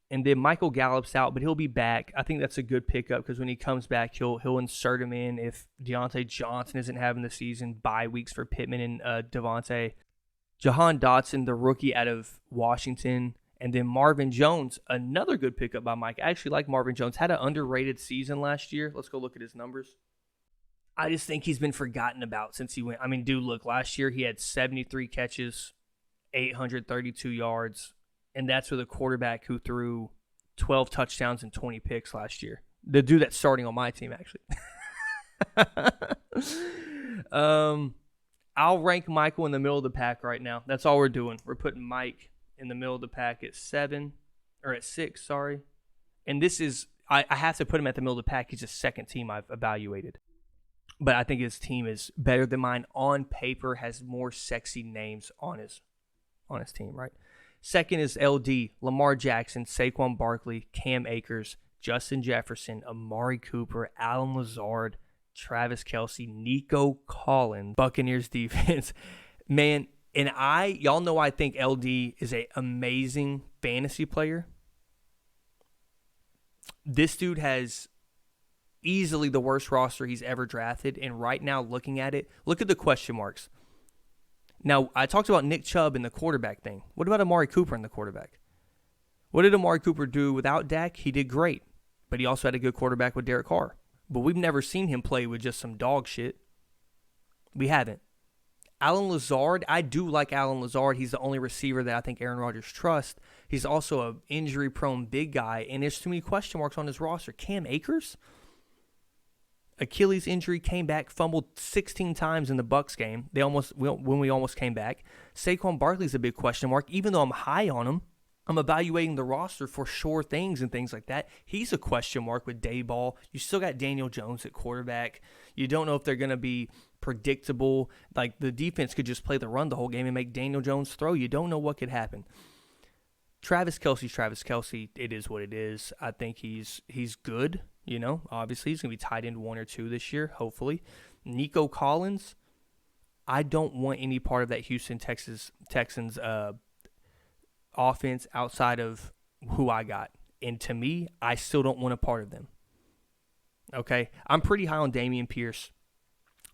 And then Michael Gallup's out, but he'll be back. I think that's a good pickup because when he comes back, he'll insert him in if Deontay Johnson isn't having the season. Bye weeks for Pittman and Devontae. Jahan Dotson, the rookie out of Washington. And then Marvin Jones, another good pickup by Mike. I actually like Marvin Jones. Had an underrated season last year. Let's go look at his numbers. I just think he's been forgotten about since he went. I mean, dude, look, last year he had 73 catches, 832 yards, and that's with a quarterback who threw 12 touchdowns and 20 picks last year. The dude that's starting on my team, actually. I'll rank Michael in the middle of the pack right now. That's all we're doing. We're putting Mike in the middle of the pack at 6, sorry. And this is, I have to put him at the middle of the pack. He's the second team I've evaluated. But I think his team is better than mine. On paper, has more sexy names on his team, right? Second is LD, Lamar Jackson, Saquon Barkley, Cam Akers, Justin Jefferson, Amari Cooper, Alan Lazard, Travis Kelce, Nico Collins, Buccaneers defense. Man, and y'all know I think LD is an amazing fantasy player. This dude has easily the worst roster he's ever drafted. And right now, looking at it, look at the question marks. Now, I talked about Nick Chubb in the quarterback thing. What about Amari Cooper in the quarterback? What did Amari Cooper do without Dak? He did great. But he also had a good quarterback with Derek Carr. But we've never seen him play with just some dog shit. We haven't. Alan Lazard, I do like Alan Lazard. He's the only receiver that I think Aaron Rodgers trusts. He's also an injury-prone big guy, and there's too many question marks on his roster. Cam Akers? Achilles injury, came back, fumbled 16 times in the Bucs game. When we almost came back. Saquon Barkley's a big question mark. Even though I'm high on him, I'm evaluating the roster for sure things and things like that. He's a question mark with Dayball. You still got Daniel Jones at quarterback. You don't know if they're going to be predictable. Like, the defense could just play the run the whole game and make Daniel Jones throw. You don't know what could happen. Travis Kelce. It is what it is. I think he's good. You know, obviously he's going to be tied into 1 or 2 this year, hopefully. Nico Collins, I don't want any part of that Houston Texans offense outside of who I got. And to me, I still don't want a part of them. Okay? I'm pretty high on Dameon Pierce.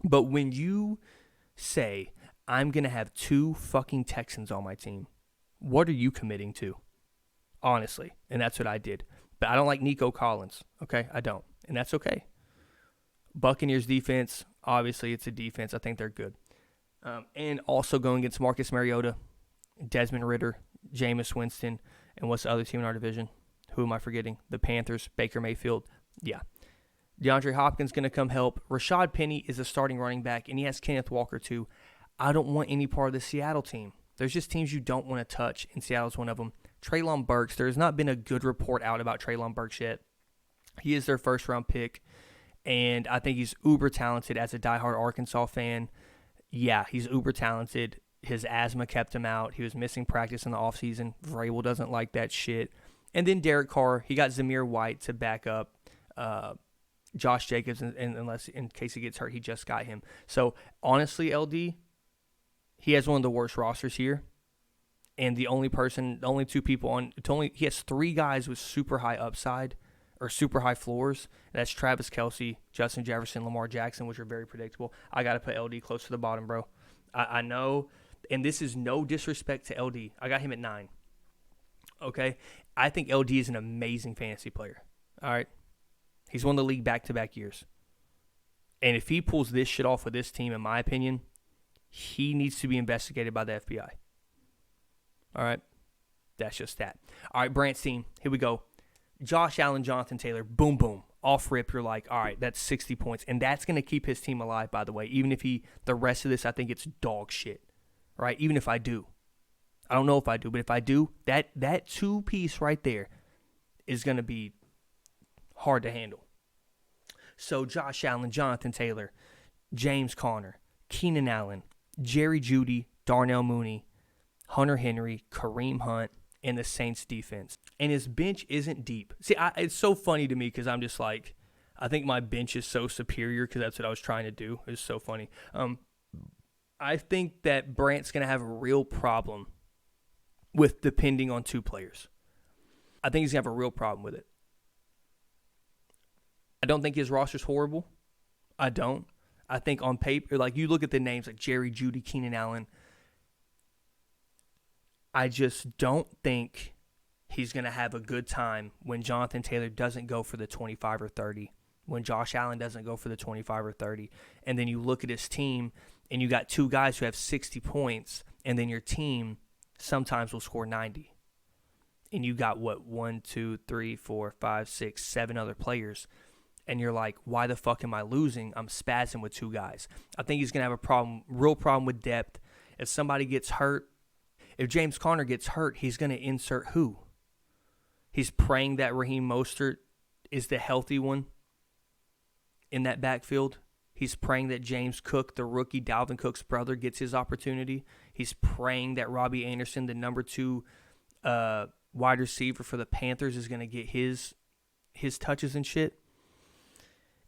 But when you say, I'm going to have 2 fucking Texans on my team, what are you committing to? Honestly. And that's what I did. But I don't like Nico Collins. Okay? I don't. And that's okay. Buccaneers defense, obviously it's a defense. I think they're good. And also going against Marcus Mariota, Desmond Ridder, Jameis Winston, and what's the other team in our division? Who am I forgetting? The Panthers, Baker Mayfield. Yeah. DeAndre Hopkins going to come help. Rashad Penny is a starting running back, and he has Kenneth Walker too. I don't want any part of the Seattle team. There's just teams you don't want to touch, and Seattle's one of them. Treylon Burks, there has not been a good report out about Treylon Burks yet. He is their first-round pick, and I think he's uber talented as a diehard Arkansas fan. Yeah, he's uber talented. His asthma kept him out. He was missing practice in the offseason. Vrabel doesn't like that shit. And then Derek Carr, he got Zamir White to back up Josh Jacobs, and unless in case he gets hurt, he just got him. So honestly, LD, he has one of the worst rosters here. And the only two people he has 3 guys with super high upside or super high floors. That's Travis Kelce, Justin Jefferson, Lamar Jackson, which are very predictable. I got to put LD close to the bottom, bro. I know, and this is no disrespect to LD. I got him at 9. Okay? I think LD is an amazing fantasy player. All right? He's won the league back-to-back years. And if he pulls this shit off with this team, in my opinion, he needs to be investigated by the FBI. All right? That's just that. All right, Brant's team. Here we go. Josh Allen, Jonathan Taylor, boom, boom. Off rip, you're like, all right, that's 60 points. And that's going to keep his team alive, by the way. Even if the rest of this, I think it's dog shit. Right? Even if I do. I don't know if I do, but if I do, that 2-piece right there is going to be hard to handle. So Josh Allen, Jonathan Taylor, James Conner, Keenan Allen, Jerry Jeudy, Darnell Mooney, Hunter Henry, Kareem Hunt, and the Saints defense. And his bench isn't deep. See, it's so funny to me because I'm just like, I think my bench is so superior because that's what I was trying to do. It's so funny. I think that Brant's going to have a real problem with depending on 2 players. I think he's going to have a real problem with it. I don't think his roster's horrible. I don't. I think on paper, like you look at the names like Jerry Jeudy, Keenan Allen, I just don't think he's going to have a good time when Jonathan Taylor doesn't go for the 25 or 30, when Josh Allen doesn't go for the 25 or 30. And then you look at his team, and you got 2 guys who have 60 points, and then your team sometimes will score 90. And you got, 1, 2, 3, 4, 5, 6, 7 other players. And you're like, why the fuck am I losing? I'm spazzing with 2 guys. I think he's going to have a real problem with depth. If somebody gets hurt, if James Conner gets hurt, he's going to insert who? He's praying that Raheem Mostert is the healthy one in that backfield. He's praying that James Cook, the rookie Dalvin Cook's brother, gets his opportunity. He's praying that Robbie Anderson, the number 2 wide receiver for the Panthers, is going to get his touches and shit.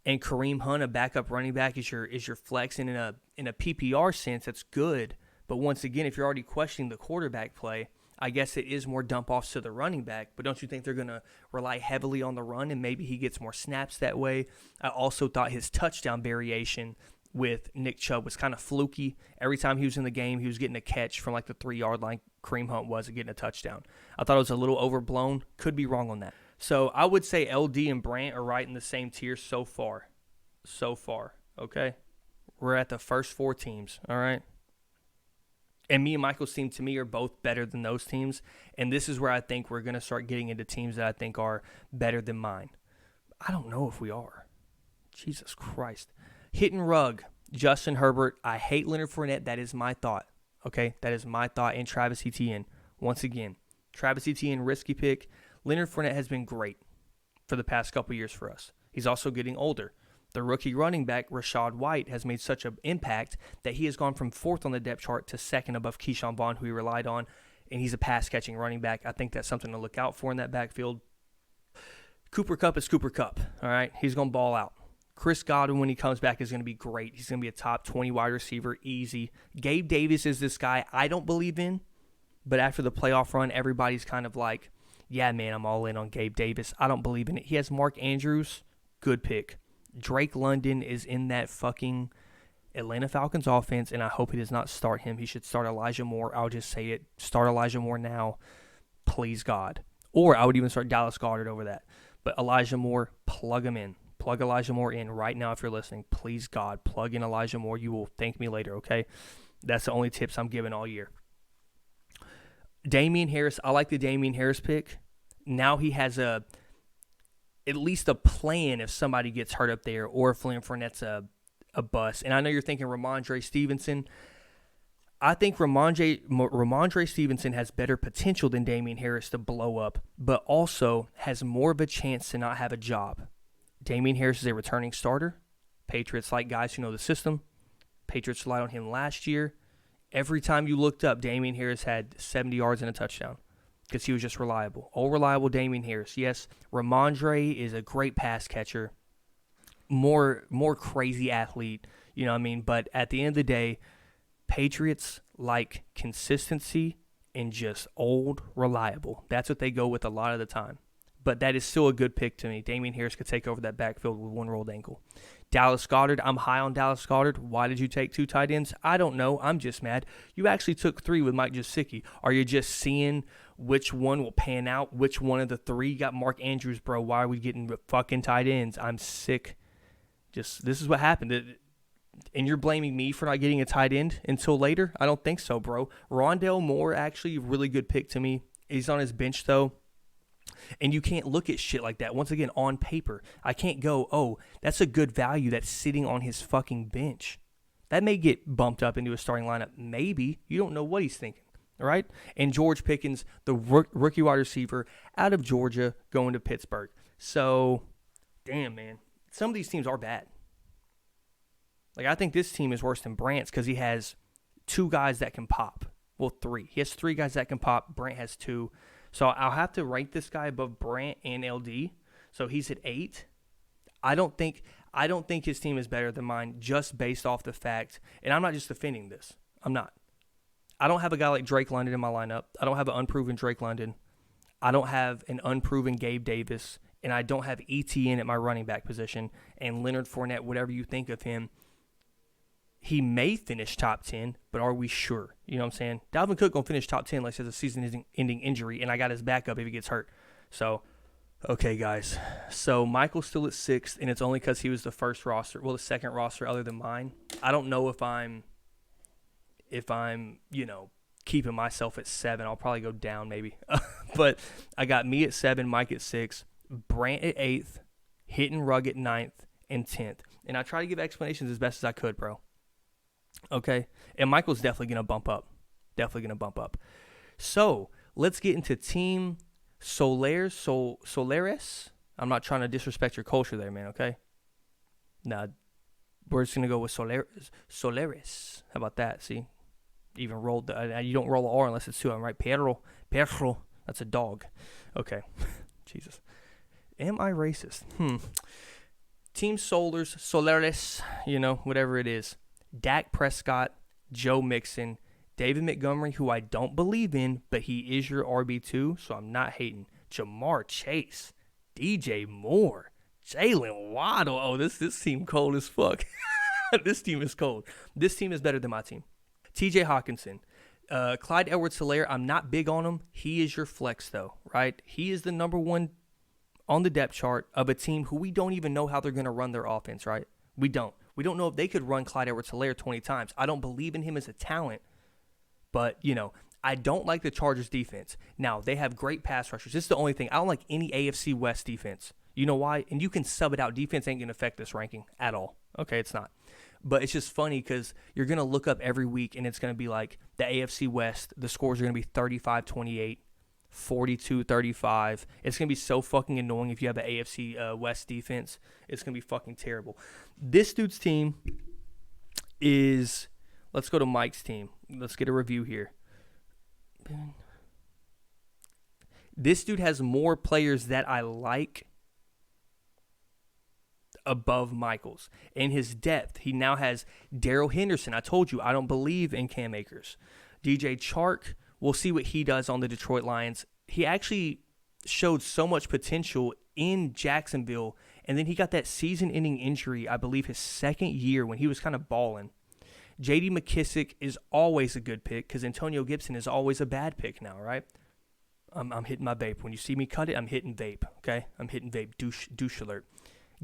And Kareem Hunt, a backup running back, is your flex. And in a PPR sense, that's good. But once again, if you're already questioning the quarterback play, I guess it is more dump-offs to the running back. But don't you think they're going to rely heavily on the run and maybe he gets more snaps that way? I also thought his touchdown variation with Nick Chubb was kind of fluky. Every time he was in the game, he was getting a catch from like the 3-yard line. Kareem Hunt was getting a touchdown. I thought it was a little overblown. Could be wrong on that. So I would say LD and Brant are right in the same tier so far. So far, okay? We're at the first 4 teams, all right? And me and Michael's team, to me, are both better than those teams. And this is where I think we're going to start getting into teams that I think are better than mine. I don't know if we are. Jesus Christ. Hitting Rugg, Justin Herbert. I hate Leonard Fournette. That is my thought. Okay? That is my thought. And Travis Etienne. Once again, Travis Etienne, risky pick. Leonard Fournette has been great for the past couple years for us. He's also getting older. The rookie running back, Rachaad White, has made such an impact that he has gone from 4th on the depth chart to 2nd above Keyshawn Vaughn, who he relied on, and he's a pass-catching running back. I think that's something to look out for in that backfield. Cooper Kupp is Cooper Kupp, all right? He's going to ball out. Chris Godwin, when he comes back, is going to be great. He's going to be a top 20 wide receiver, easy. Gabe Davis is this guy I don't believe in, but after the playoff run, everybody's kind of like, yeah, man, I'm all in on Gabe Davis. I don't believe in it. He has Mark Andrews, good pick. Drake London is in that fucking Atlanta Falcons offense, and I hope he does not start him. He should start Elijah Moore. I'll just say it. Start Elijah Moore now. Please, God. Or I would even start Dallas Goedert over that. But Elijah Moore, plug him in. Plug Elijah Moore in right now if you're listening. Please, God, plug in Elijah Moore. You will thank me later, okay? That's the only tips I'm giving all year. Damian Harris, I like the Damian Harris pick. Now he has at least a plan if somebody gets hurt up there or if Leonard Fournette's a bust. And I know you're thinking Ramondre Stevenson. I think Ramondre Stevenson has better potential than Damian Harris to blow up, but also has more of a chance to not have a job. Damian Harris is a returning starter. Patriots like guys who know the system. Patriots relied on him last year. Every time you looked up, Damian Harris had 70 yards and a touchdown because he was just reliable. All reliable Damian Harris. Yes, Ramondre is a great pass catcher. More crazy athlete, you know what I mean? But at the end of the day, Patriots like consistency and just old, reliable. That's what they go with a lot of the time. But that is still a good pick to me. Damian Harris could take over that backfield with one rolled ankle. Dallas Goedert, I'm high on Dallas Goedert. Why did you take 2 tight ends? I don't know. I'm just mad. You actually took 3 with Mike Gesicki. Are you just seeing which one will pan out? Which one of the 3? You got Mark Andrews, bro. Why are we getting fucking tight ends? I'm sick. Just, this is what happened. And you're blaming me for not getting a tight end until later? I don't think so, bro. Rondale Moore, actually, a really good pick to me. He's on his bench, though. And you can't look at shit like that. Once again, on paper, I can't go, oh, that's a good value that's sitting on his fucking bench. That may get bumped up into a starting lineup. Maybe. You don't know what he's thinking, all right? And George Pickens, the rookie wide receiver out of Georgia, going to Pittsburgh. So, damn, man. Some of these teams are bad. Like, I think this team is worse than Brant's because he has 2 guys that can pop. Well, 3. He has 3 guys that can pop. Brant has 2. So I'll have to rank this guy above Brant and LD. So he's at 8. I don't think his team is better than mine just based off the fact, and I'm not just defending this. I'm not. I don't have a guy like Drake London in my lineup. I don't have an unproven Drake London. I don't have an unproven Gabe Davis, and I don't have ETN at my running back position. And Leonard Fournette, whatever you think of him, he may finish top 10, but are we sure? You know what I'm saying? Dalvin Cook going to finish top 10 unless he has a season-ending injury, and I got his backup if he gets hurt. So, okay, guys. So, Michael's still at 6th, and it's only because he was the the second roster other than mine. I don't know if I'm, keeping myself at 7. I'll probably go down maybe. But I got me at 7, Mike at 6, Brant at 8th, hitting Rugg at 9th, and 10th. And I try to give explanations as best as I could, bro. Okay, and Michael's definitely going to bump up. So, let's get into Team Solaris. I'm not trying to disrespect your culture there, man, okay? Nah, we're just going to go with Solaris. How about that, see? Even rolled you don't roll the R unless it's 2 of them, right? Perro, that's a dog. Okay, Jesus. Am I racist? Team Solaris, whatever it is. Dak Prescott, Joe Mixon, David Montgomery, who I don't believe in, but he is your RB2, so I'm not hating. Jamar Chase, DJ Moore, Jalen Waddle. Oh, this team cold as fuck. This team is cold. This team is better than my team. TJ Hawkinson, Clyde Edwards-Helaire, I'm not big on him. He is your flex, though, right? He is the number 1 on the depth chart of a team who we don't even know how they're going to run their offense, right? We don't. We don't know if they could run Clyde Edwards-Helaire 20 times. I don't believe in him as a talent, but, I don't like the Chargers defense. Now, they have great pass rushers. This is the only thing. I don't like any AFC West defense. You know why? And you can sub it out. Defense ain't going to affect this ranking at all. Okay, it's not. But it's just funny because you're going to look up every week, and it's going to be like the AFC West, the scores are going to be 35-28, 42-35. It's going to be so fucking annoying if you have an AFC West defense. It's going to be fucking terrible. This dude's team is, let's go to Mike's team. Let's get a review here. This dude has more players that I like above Michael's. In his depth, he now has Darrell Henderson. I told you, I don't believe in Cam Akers. DJ Chark, we'll see what he does on the Detroit Lions. He actually showed so much potential in Jacksonville, and then he got that season-ending injury, I believe his second year when he was kind of balling. J.D. McKissick is always a good pick because Antonio Gibson is always a bad pick now, right? I'm hitting my vape. When you see me cut it, I'm hitting vape, okay? I'm hitting vape, douche alert.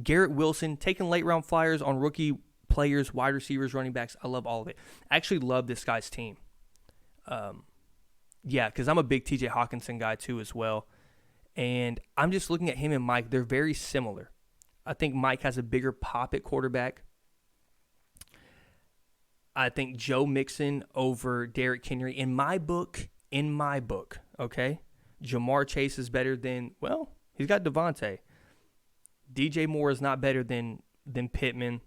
Garrett Wilson, taking late-round flyers on rookie players, wide receivers, running backs. I love all of it. I actually love this guy's team. Because I'm a big TJ Hawkinson guy too as well. And I'm just looking at him and Mike. They're very similar. I think Mike has a bigger pop at quarterback. I think Joe Mixon over Derrick Henry. In my book, okay? Jamar Chase is better than, he's got Devontae. DJ Moore is not better than Pittman.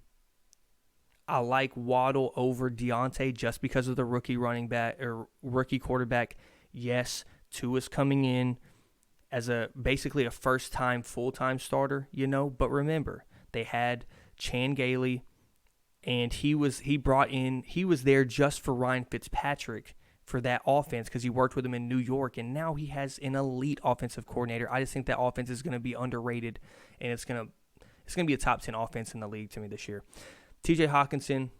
I like Waddle over Deontay just because of the rookie running back or rookie quarterback. Yes, Tua's coming in as basically a first-time, full-time starter, but remember, they had Chan Gailey And he was there just for Ryan Fitzpatrick for that offense because he worked with him in New York, and now he has an elite offensive coordinator. I just think that offense is going to be underrated, and it's going to be a top 10 offense in the league to me this year. TJ Hawkinson,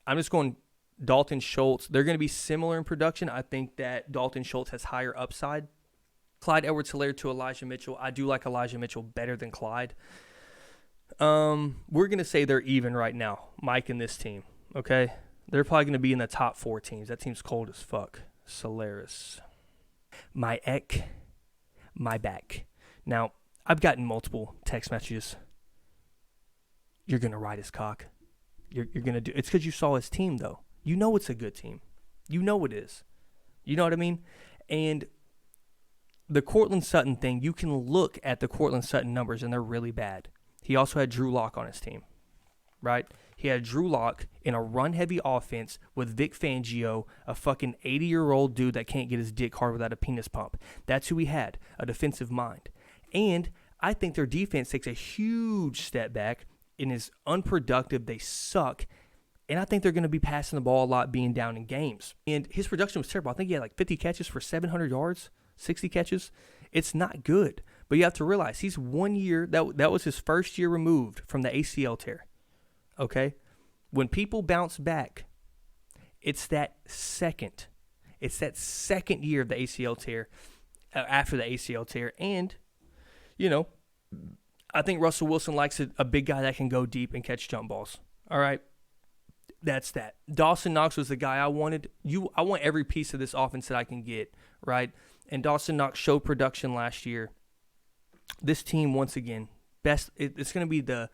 I'm just going Dalton Schultz. They're going to be similar in production. I think that Dalton Schultz has higher upside. Clyde Edwards-Helaire to Elijah Mitchell. I do like Elijah Mitchell better than Clyde. We're going to say they're even right now, Mike and this team, okay? They're probably going to be in the top 4 teams. That team's cold as fuck. Solaris. My ek, my back. Now, I've gotten multiple text messages. You're going to ride his cock. You're going to do it's because you saw his team, though. You know it's a good team. You know it is. You know what I mean? And the Cortland Sutton thing, you can look at the Cortland Sutton numbers, and they're really bad. He also had Drew Lock on his team, right? He had Drew Lock in a run-heavy offense with Vic Fangio, a fucking 80-year-old dude that can't get his dick hard without a penis pump. That's who he had, a defensive mind. And I think their defense takes a huge step back and is unproductive. They suck. And I think they're going to be passing the ball a lot, being down in games. And his production was terrible. I think he had like 50 catches for 700 yards, 60 catches. It's not good. But you have to realize he's 1 year, that was his first year removed from the ACL tear. Okay? When people bounce back, it's that second year of the ACL tear, after the ACL tear. And, you know, I think Russell Wilson likes a big guy that can go deep and catch jump balls. All right? That's that. Dawson Knox was the guy I wanted. I want every piece of this offense that I can get, right? And Dawson Knox showed production last year. This team, once again, it's going to be the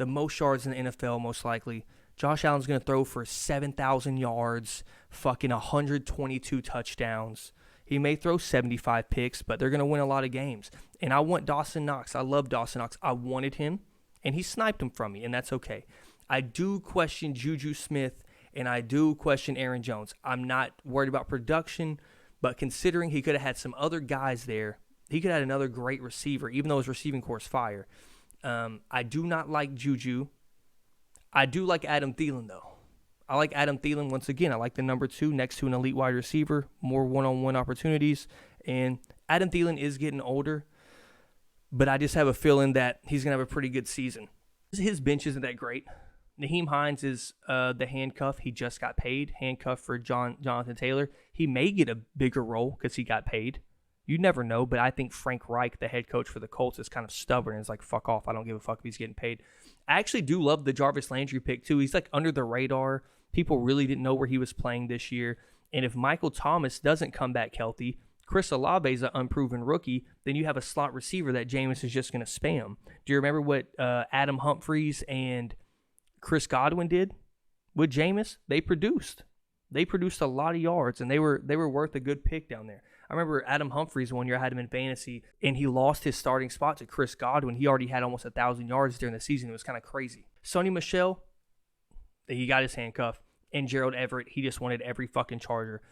most yards in the NFL, most likely. Josh Allen's going to throw for 7,000 yards, fucking 122 touchdowns. He may throw 75 picks, but they're going to win a lot of games. And I want Dawson Knox. I love Dawson Knox. I wanted him, and he sniped him from me, and that's okay. I do question Juju Smith, and I do question Aaron Jones. I'm not worried about production, but considering he could have had some other guys there, he could have had another great receiver, even though his receiving core is fire. I do not like Juju. I do like Adam Thielen, though. I like Adam Thielen once again. I like the number 2 next to an elite wide receiver, more one-on-one opportunities. And Adam Thielen is getting older, but I just have a feeling that he's going to have a pretty good season. His bench isn't that great. Nyheim Hines is the handcuff. He just got paid. Handcuff for Jonathan Taylor. He may get a bigger role because he got paid. You never know, but I think Frank Reich, the head coach for the Colts, is kind of stubborn and is like, fuck off. I don't give a fuck if he's getting paid. I actually do love the Jarvis Landry pick, too. He's like under the radar. People really didn't know where he was playing this year. And if Michael Thomas doesn't come back healthy, Chris Olave is an unproven rookie, then you have a slot receiver that Jameis is just going to spam. Do you remember what Adam Humphries and Chris Godwin did with Jameis? They produced a lot of yards, and they were worth a good pick down there. I remember Adam Humphries one year, I had him in fantasy, and he lost his starting spot to Chris Godwin. He already had almost 1,000 yards during the season. It was kind of crazy. Sonny Michel, he got his handcuff. And Gerald Everett, he just wanted every fucking Charger.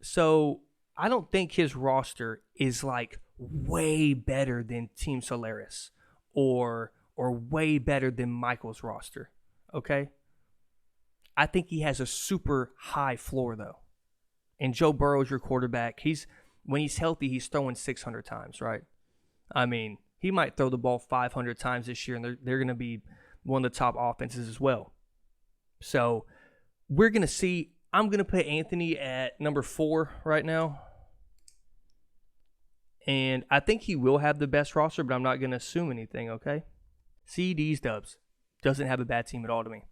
So I don't think his roster is like way better than Team Solaris or way better than Michael's roster. Okay? I think he has a super high floor, though. And Joe Burrow's your quarterback. When he's healthy, he's throwing 600 times, right? I mean, he might throw the ball 500 times this year, and they're going to be one of the top offenses as well. So we're going to see. I'm going to put Anthony at number 4 right now. And I think he will have the best roster, but I'm not going to assume anything, okay? CeeDeez Dubz doesn't have a bad team at all to me.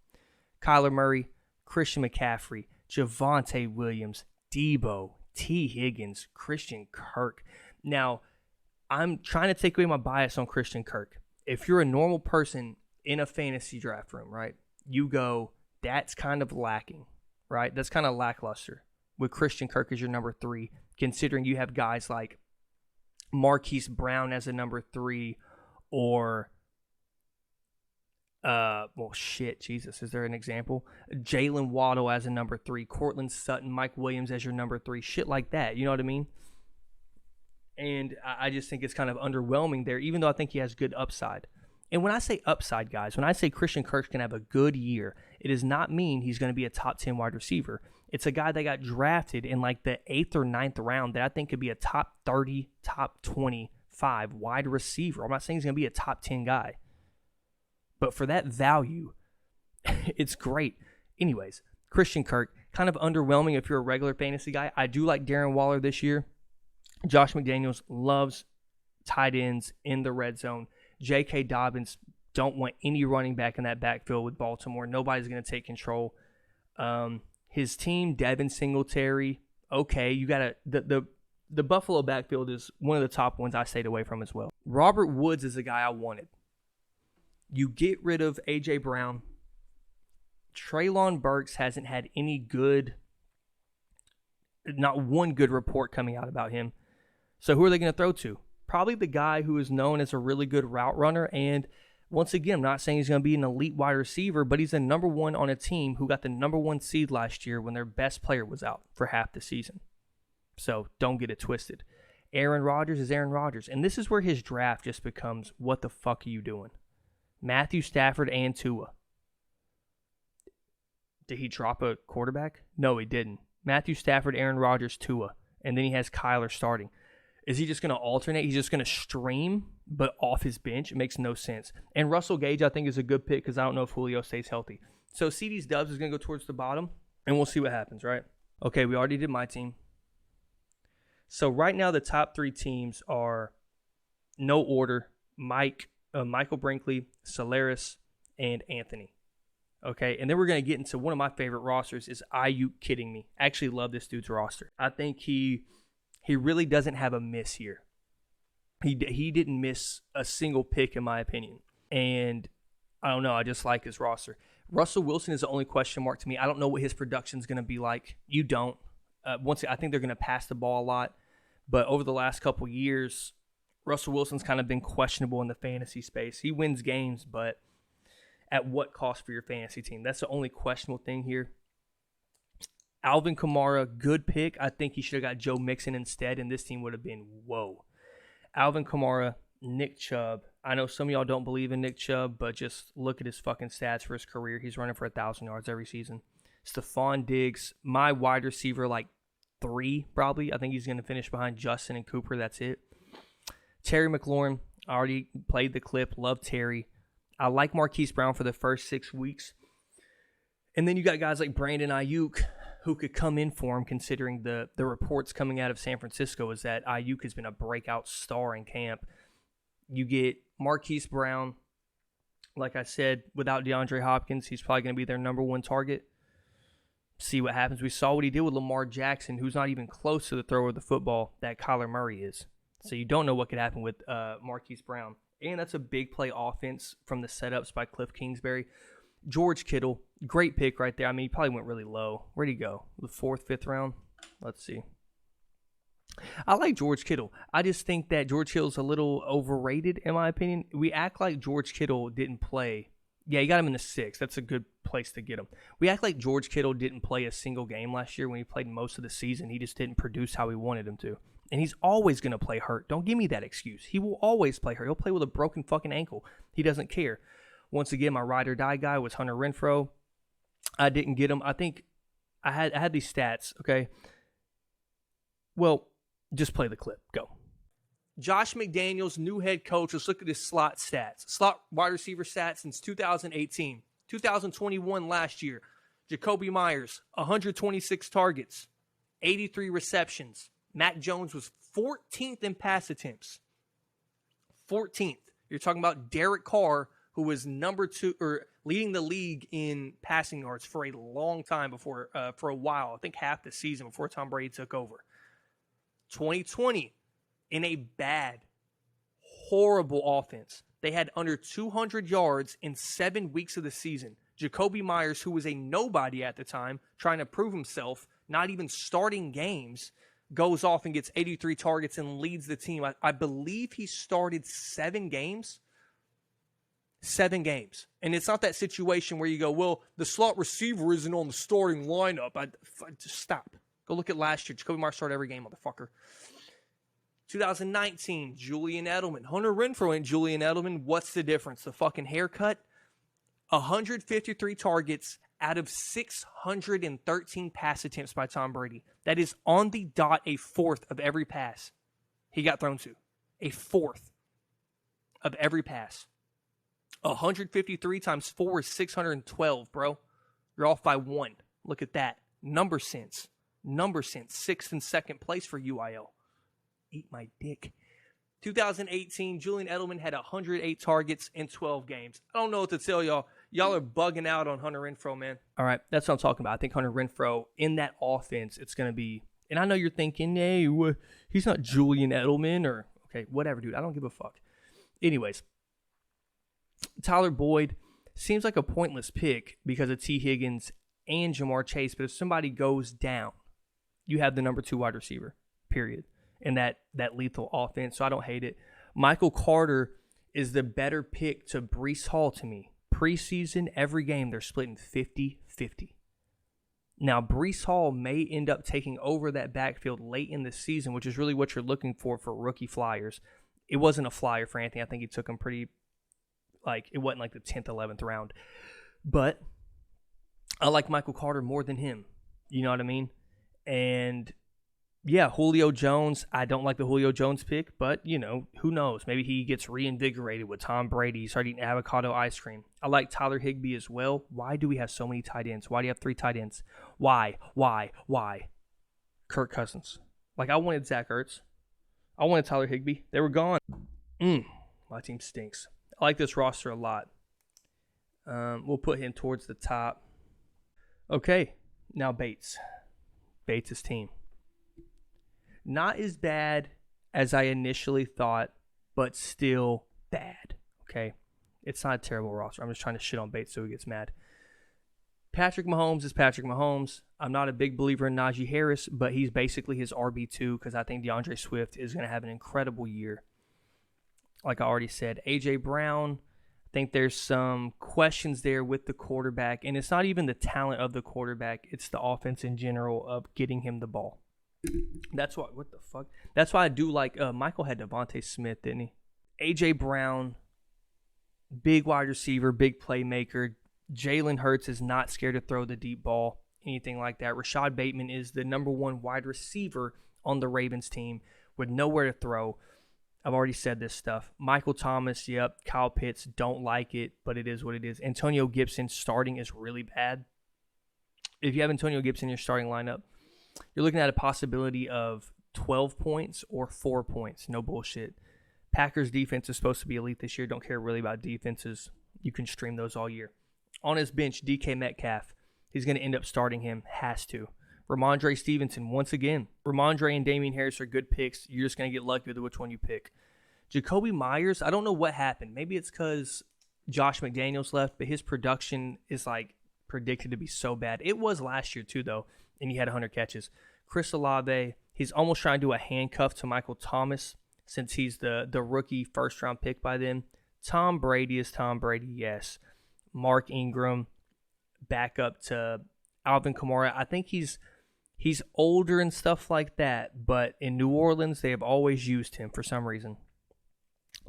Kyler Murray, Christian McCaffrey, Javonte Williams, Debo, T. Higgins, Christian Kirk. Now, I'm trying to take away my bias on Christian Kirk. If you're a normal person in a fantasy draft room, right, you go, that's kind of lacking, right? That's kind of lackluster with Christian Kirk as your number 3, considering you have guys like Marquise Brown as a number 3 or is there an example? Jalen Waddle as a number 3, Cortland Sutton, Mike Williams as your number 3, shit like that. You know what I mean? And I just think it's kind of underwhelming there, even though I think he has good upside. And when I say upside, guys, when I say Christian Kirk's going to have a good year, it does not mean he's going to be a top 10 wide receiver. It's a guy that got drafted in like the 8th or 9th round that I think could be a top 30, top 25 wide receiver. I'm not saying he's going to be a top 10 guy. But for that value, it's great. Anyways, Christian Kirk, kind of underwhelming if you're a regular fantasy guy. I do like Darren Waller this year. Josh McDaniels loves tight ends in the red zone. J.K. Dobbins don't want any running back in that backfield with Baltimore. Nobody's going to take control. His team, Devin Singletary, okay. You got the Buffalo backfield is one of the top ones I stayed away from as well. Robert Woods is the guy I wanted. You get rid of A.J. Brown. Treylon Burks hasn't had any good, not one good report coming out about him. So who are they going to throw to? Probably the guy who is known as a really good route runner. And once again, I'm not saying he's going to be an elite wide receiver, but he's the number one on a team who got the number one seed last year when their best player was out for half the season. So don't get it twisted. Aaron Rodgers is Aaron Rodgers. And this is where his draft just becomes, what the fuck are you doing? Matthew Stafford and Tua. Did he drop a quarterback? No, he didn't. Matthew Stafford, Aaron Rodgers, Tua. And then he has Kyler starting. Is he just going to alternate? He's just going to stream, but off his bench? It makes no sense. And Russell Gage, I think, is a good pick because I don't know if Julio stays healthy. So CeeDeez Dubz is going to go towards the bottom, and we'll see what happens, right? Okay, we already did my team. So right now the top 3 teams are, no order, Michael Brinkley, Solaris, and Anthony. Okay, and then we're going to get into one of my favorite rosters is Aiyukkidding me. I actually love this dude's roster. I think he really doesn't have a miss here. He didn't miss a single pick in my opinion. And I don't know, I just like his roster. Russell Wilson is the only question mark to me. I don't know what his production is going to be like. You don't. I think they're going to pass the ball a lot. But over the last couple years, Russell Wilson's kind of been questionable in the fantasy space. He wins games, but at what cost for your fantasy team? That's the only questionable thing here. Alvin Kamara, good pick. I think he should have got Joe Mixon instead, and this team would have been, whoa. Alvin Kamara, Nick Chubb. I know some of y'all don't believe in Nick Chubb, but just look at his fucking stats for his career. He's running for 1,000 yards every season. Stephon Diggs, my wide receiver, like 3 probably. I think he's going to finish behind Justin and Cooper. That's it. Terry McLaurin, I already played the clip. Love Terry. I like Marquise Brown for the first 6 weeks. And then you got guys like Brandon Aiyuk who could come in for him, considering the reports coming out of San Francisco is that Aiyuk has been a breakout star in camp. You get Marquise Brown. Like I said, without DeAndre Hopkins, he's probably going to be their number 1 target. See what happens. We saw what he did with Lamar Jackson, who's not even close to the thrower of the football that Kyler Murray is. So you don't know what could happen with Marquise Brown. And that's a big play offense from the setups by Cliff Kingsbury. George Kittle, great pick right there. I mean, he probably went really low. Where'd he go? The 4th, 5th round? Let's see. I like George Kittle. I just think that George Kittle's a little overrated, in my opinion. We act like George Kittle didn't play. Yeah, you got him in the 6th. That's a good place to get him. We act like George Kittle didn't play a single game last year when he played most of the season. He just didn't produce how we wanted him to. And he's always going to play hurt. Don't give me that excuse. He will always play hurt. He'll play with a broken fucking ankle. He doesn't care. Once again, my ride or die guy was Hunter Renfrow. I didn't get him. I think I had these stats, okay? Well, just play the clip. Go. Josh McDaniels, new head coach. Let's look at his slot stats. Slot wide receiver stats since 2018. 2021 last year. Jacoby Myers, 126 targets, 83 receptions. Matt Jones was 14th in pass attempts. 14th. You're talking about Derek Carr, who was number 2 or leading the league in passing yards for a long time before, for a while. I think half the season before Tom Brady took over. 2020, in a bad, horrible offense, they had under 200 yards in 7 weeks of the season. Jacoby Myers, who was a nobody at the time, trying to prove himself, not even starting games, goes off and gets 83 targets and leads the team. I believe he started 7 games. 7 games. And it's not that situation where you go, well, the slot receiver isn't on the starting lineup. Just stop. Go look at last year. Jacoby Myers started every game, motherfucker. 2019, Julian Edelman. Hunter Renfrow and Julian Edelman. What's the difference? The fucking haircut? 153 targets out of 613 pass attempts by Tom Brady. That is on the dot a fourth of every pass he got thrown to. A fourth of every pass. 153 times 4 is 612, bro. You're off by 1. Look at that. Number sense. Sixth and second place for UIL. Eat my dick. 2018, Julian Edelman had 108 targets in 12 games. I don't know what to tell y'all. Y'all are bugging out on Hunter Renfrow, man. All right, that's what I'm talking about. I think Hunter Renfrow, in that offense, it's going to be... And I know you're thinking, hey, he's not Julian Edelman or... Okay, whatever, dude. I don't give a fuck. Anyways, Tyler Boyd seems like a pointless pick because of T. Higgins and Jamar Chase. But if somebody goes down, you have the number 2 wide receiver, period. In that lethal offense, so I don't hate it. Michael Carter is the better pick to Breece Hall to me. Preseason, every game, they're splitting 50-50. Now, Breece Hall may end up taking over that backfield late in the season, which is really what you're looking for rookie flyers. It wasn't a flyer for Anthony. I think he took him pretty, it wasn't like the 10th, 11th round. But I like Michael Carter more than him. You know what I mean? And... yeah, Julio Jones. I don't like the Julio Jones pick, but, who knows? Maybe he gets reinvigorated with Tom Brady. He started eating avocado ice cream. I like Tyler Higbee as well. Why do we have so many tight ends? Why do you have 3 tight ends? Why? Kirk Cousins. I wanted Zach Ertz. I wanted Tyler Higbee. They were gone. My team stinks. I like this roster a lot. We'll put him towards the top. Okay, now Bates. Bates' team. Not as bad as I initially thought, but still bad, okay? It's not a terrible roster. I'm just trying to shit on Bates so he gets mad. Patrick Mahomes is Patrick Mahomes. I'm not a big believer in Najee Harris, but he's basically his RB2 because I think Deandre Swift is going to have an incredible year. Like I already said, A.J. Brown, I think there's some questions there with the quarterback, and it's not even the talent of the quarterback. It's the offense in general of getting him the ball. That's what the fuck? That's why I do like, Michael had Devontae Smith, didn't he? A.J. Brown, big wide receiver, big playmaker. Jalen Hurts is not scared to throw the deep ball, anything like that. Rashad Bateman is the number 1 wide receiver on the Ravens team with nowhere to throw. I've already said this stuff. Michael Thomas, yep. Kyle Pitts, don't like it, but it is what it is. Antonio Gibson starting is really bad. If you have Antonio Gibson in your starting lineup, you're looking at a possibility of 12 points or 4 points. No bullshit. Packers defense is supposed to be elite this year. Don't care really about defenses. You can stream those all year. On his bench, DK Metcalf. He's going to end up starting him. Has to. Ramondre Stevenson, once again. Ramondre and Damian Harris are good picks. You're just going to get lucky with which one you pick. Jacoby Myers, I don't know what happened. Maybe it's because Josh McDaniels left, but his production is predicted to be so bad. It was last year too, though. And he had 100 catches. Chris Olave, he's almost trying to do a handcuff to Michael Thomas since he's the rookie first-round pick by them. Tom Brady is Tom Brady, yes. Mark Ingram, back up to Alvin Kamara. I think he's older and stuff like that, but in New Orleans, they have always used him for some reason.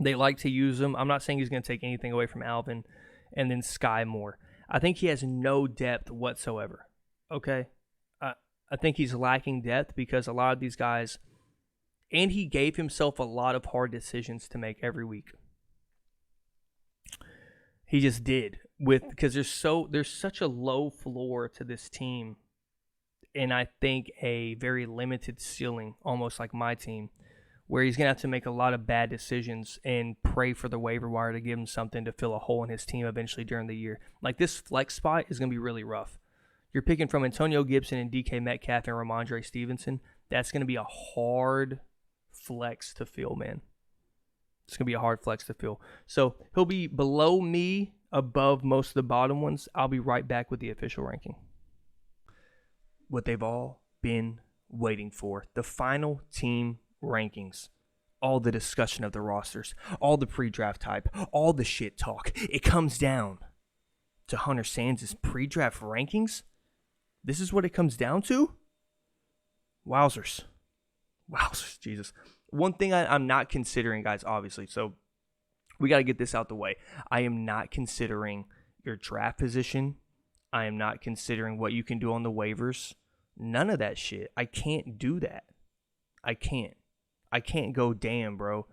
They like to use him. I'm not saying he's going to take anything away from Alvin. And then Skye Moore. I think he has no depth whatsoever, okay? I think he's lacking depth because a lot of these guys, and he gave himself a lot of hard decisions to make every week. He just did because there's such a low floor to this team, and I think a very limited ceiling, almost like my team, where he's gonna have to make a lot of bad decisions and pray for the waiver wire to give him something to fill a hole in his team eventually during the year. This flex spot is gonna be really rough. You're picking from Antonio Gibson and DK Metcalf and Ramondre Stevenson. That's going to be a hard flex to fill, man. It's going to be a hard flex to fill. So he'll be below me, above most of the bottom ones. I'll be right back with the official ranking. What they've all been waiting for. The final team rankings. All the discussion of the rosters. All the pre-draft hype. All the shit talk. It comes down to Hunter Sands' pre-draft rankings. This is what it comes down to? Wowzers, Jesus. one thing I'm not considering, guys, obviously, so we got to get this out the way. I am not considering your draft position. I am not considering what you can do on the waivers. None of that shit. I can't do that. I can't go, damn, bro.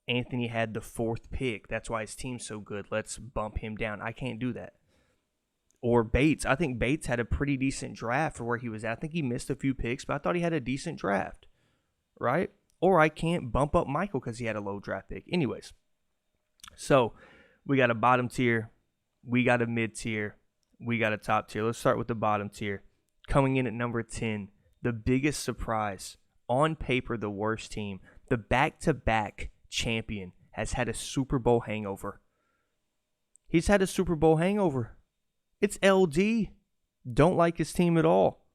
Anthony had the 4th pick. That's why his team's so good. Let's bump him down. I can't do that. Or Bates. I think Bates had a pretty decent draft for where he was at. I think he missed a few picks, but I thought he had a decent draft. Right? Or I can't bump up Michael because he had a low draft pick. Anyways. So, we got a bottom tier. We got a mid tier. We got a top tier. Let's start with the bottom tier. Coming in at number 10, the biggest surprise. On paper, the worst team. The back-to-back champion has had a Super Bowl hangover. He's had a Super Bowl hangover. It's LD. Don't like his team at all.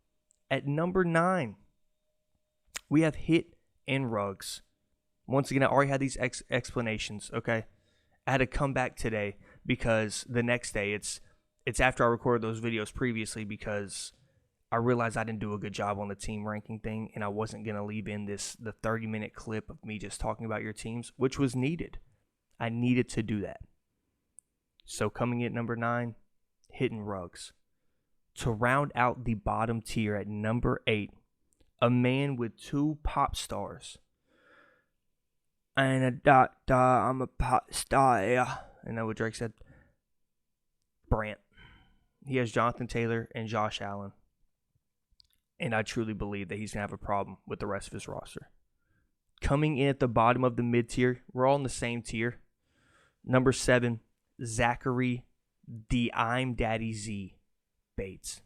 At number 9, we have Hit and Ruggs. Once again, I already had these explanations, okay? I had to come back today because the next day, it's after I recorded those videos previously because I realized I didn't do a good job on the team ranking thing, and I wasn't going to leave in the 30-minute clip of me just talking about your teams, which was needed. I needed to do that. So coming in at number 9, Hitting Ruggs. To round out the bottom tier at number 8, a man with 2 pop stars. And a doctor, I'm a pop star. And that's what Drake said. Brant. He has Jonathan Taylor and Josh Allen. And I truly believe that he's going to have a problem with the rest of his roster. Coming in at the bottom of the mid-tier, we're all in the same tier. Number 7, Zachary, the I'm Daddy Z, Bates.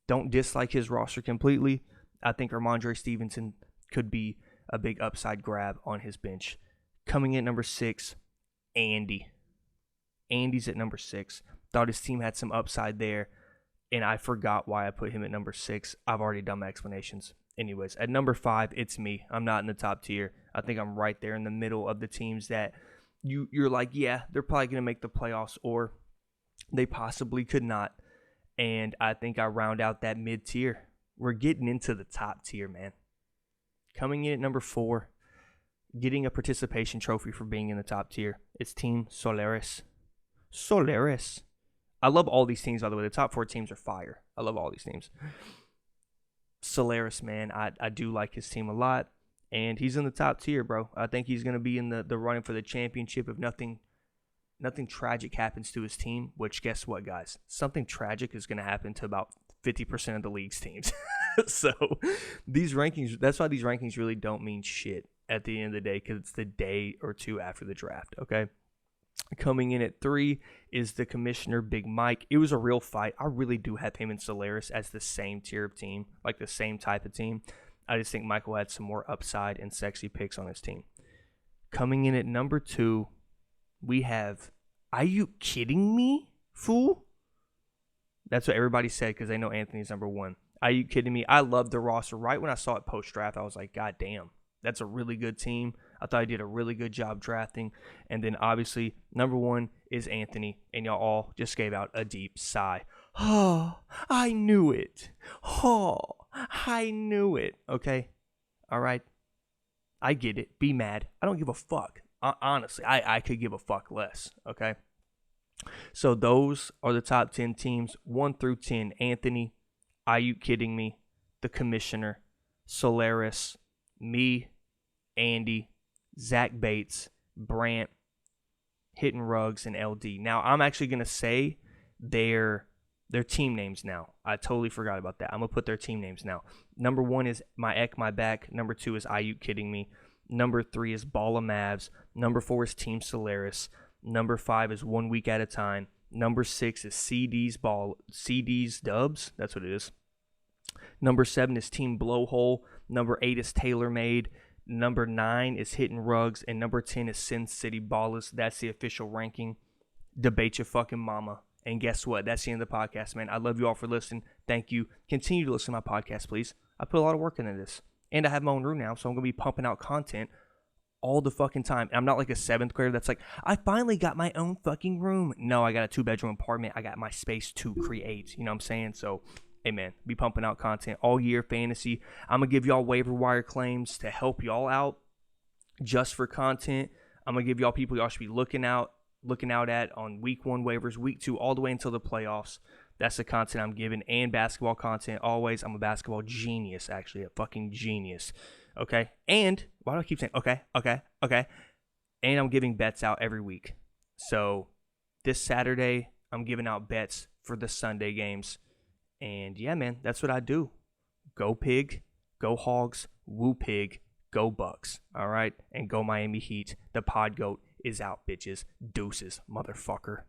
Don't dislike his roster completely. I think Ramondre Stevenson could be a big upside grab on his bench. Coming in at number 6, Andy. Andy's at number 6. Thought his team had some upside there. And I forgot why I put him at number 6. I've already done my explanations. Anyways, at number 5, it's me. I'm not in the top tier. I think I'm right there in the middle of the teams that you're like, yeah, they're probably going to make the playoffs, or they possibly could not. And I think I round out that mid-tier. We're getting into the top tier, man. Coming in at number 4, getting a participation trophy for being in the top tier. It's Team Solaris. Solaris. I love all these teams, by the way. The top 4 teams are fire. I love all these teams. Solaris, man, I do like his team a lot. And he's in the top tier, bro. I think he's going to be in the running for the championship if nothing tragic happens to his team. Which, guess what, guys? Something tragic is going to happen to about 50% of the league's teams. So these rankings, that's why these rankings really don't mean shit at the end of the day, because it's the day or two after the draft, okay? Coming in at 3 is the commissioner, Big Mike. It was a real fight. I really do have him and Solaris as the same tier of team, like the same type of team. I just think Michael had some more upside and sexy picks on his team. Coming in at number 2, we have, are you kidding me, fool? That's what everybody said because they know Anthony's number 1. Are you kidding me? I love the roster. Right when I saw it post-draft, I was like, God damn, that's a really good team. I thought he did a really good job drafting. And then, obviously, number 1 is Anthony. And y'all all just gave out a deep sigh. Oh, I knew it. Oh, I knew it. Okay? All right? I get it. Be mad. I don't give a fuck. Honestly, I could give a fuck less. Okay? So, those are the top 10 teams. 1 through 10. Anthony, Aiyukkidding me, the commissioner, Solaris, me, Andy, Zach Bates, Brant, Hitting Ruggs, and LD. Now, I'm actually going to say their team names now. I totally forgot about that. I'm going to put their team names now. Number 1 is My Ek, My Back. Number 2 is Aiyukkidding me. Number 3 is BallaMavs. Number 4 is Team Solaris. Number 5 is 1 Week at a Time. Number 6 is CeeDeez Dubz. That's what it is. Number 7 is Team Blowhole. Number 8 is TaylorMade. Number 9 is Hitting Ruggs. And number 10 is Sin City Ballas. That's the official ranking. Debate your fucking mama. And guess what? That's the end of the podcast, man. I love you all for listening. Thank you. Continue to listen to my podcast, please. I put a lot of work into this. And I have my own room now, so I'm going to be pumping out content all the fucking time. And I'm not like a 7th grader that's like, I finally got my own fucking room. No, I got a 2-bedroom apartment. I got my space to create. You know what I'm saying? So Hey, man, be pumping out content all year, fantasy. I'm going to give y'all waiver wire claims to help y'all out just for content. I'm going to give y'all people y'all should be looking out at on week 1 waivers, week 2, all the way until the playoffs. That's the content I'm giving, and basketball content always. I'm a basketball genius, actually, a fucking genius. Okay? And, why do I keep saying, okay? And I'm giving bets out every week. So, this Saturday, I'm giving out bets for the Sunday games. And, yeah, man, that's what I do. Go Pig, go Hogs, woo Pig, go Bucks. All right? And go Miami Heat. The pod goat is out, bitches. Deuces, motherfucker.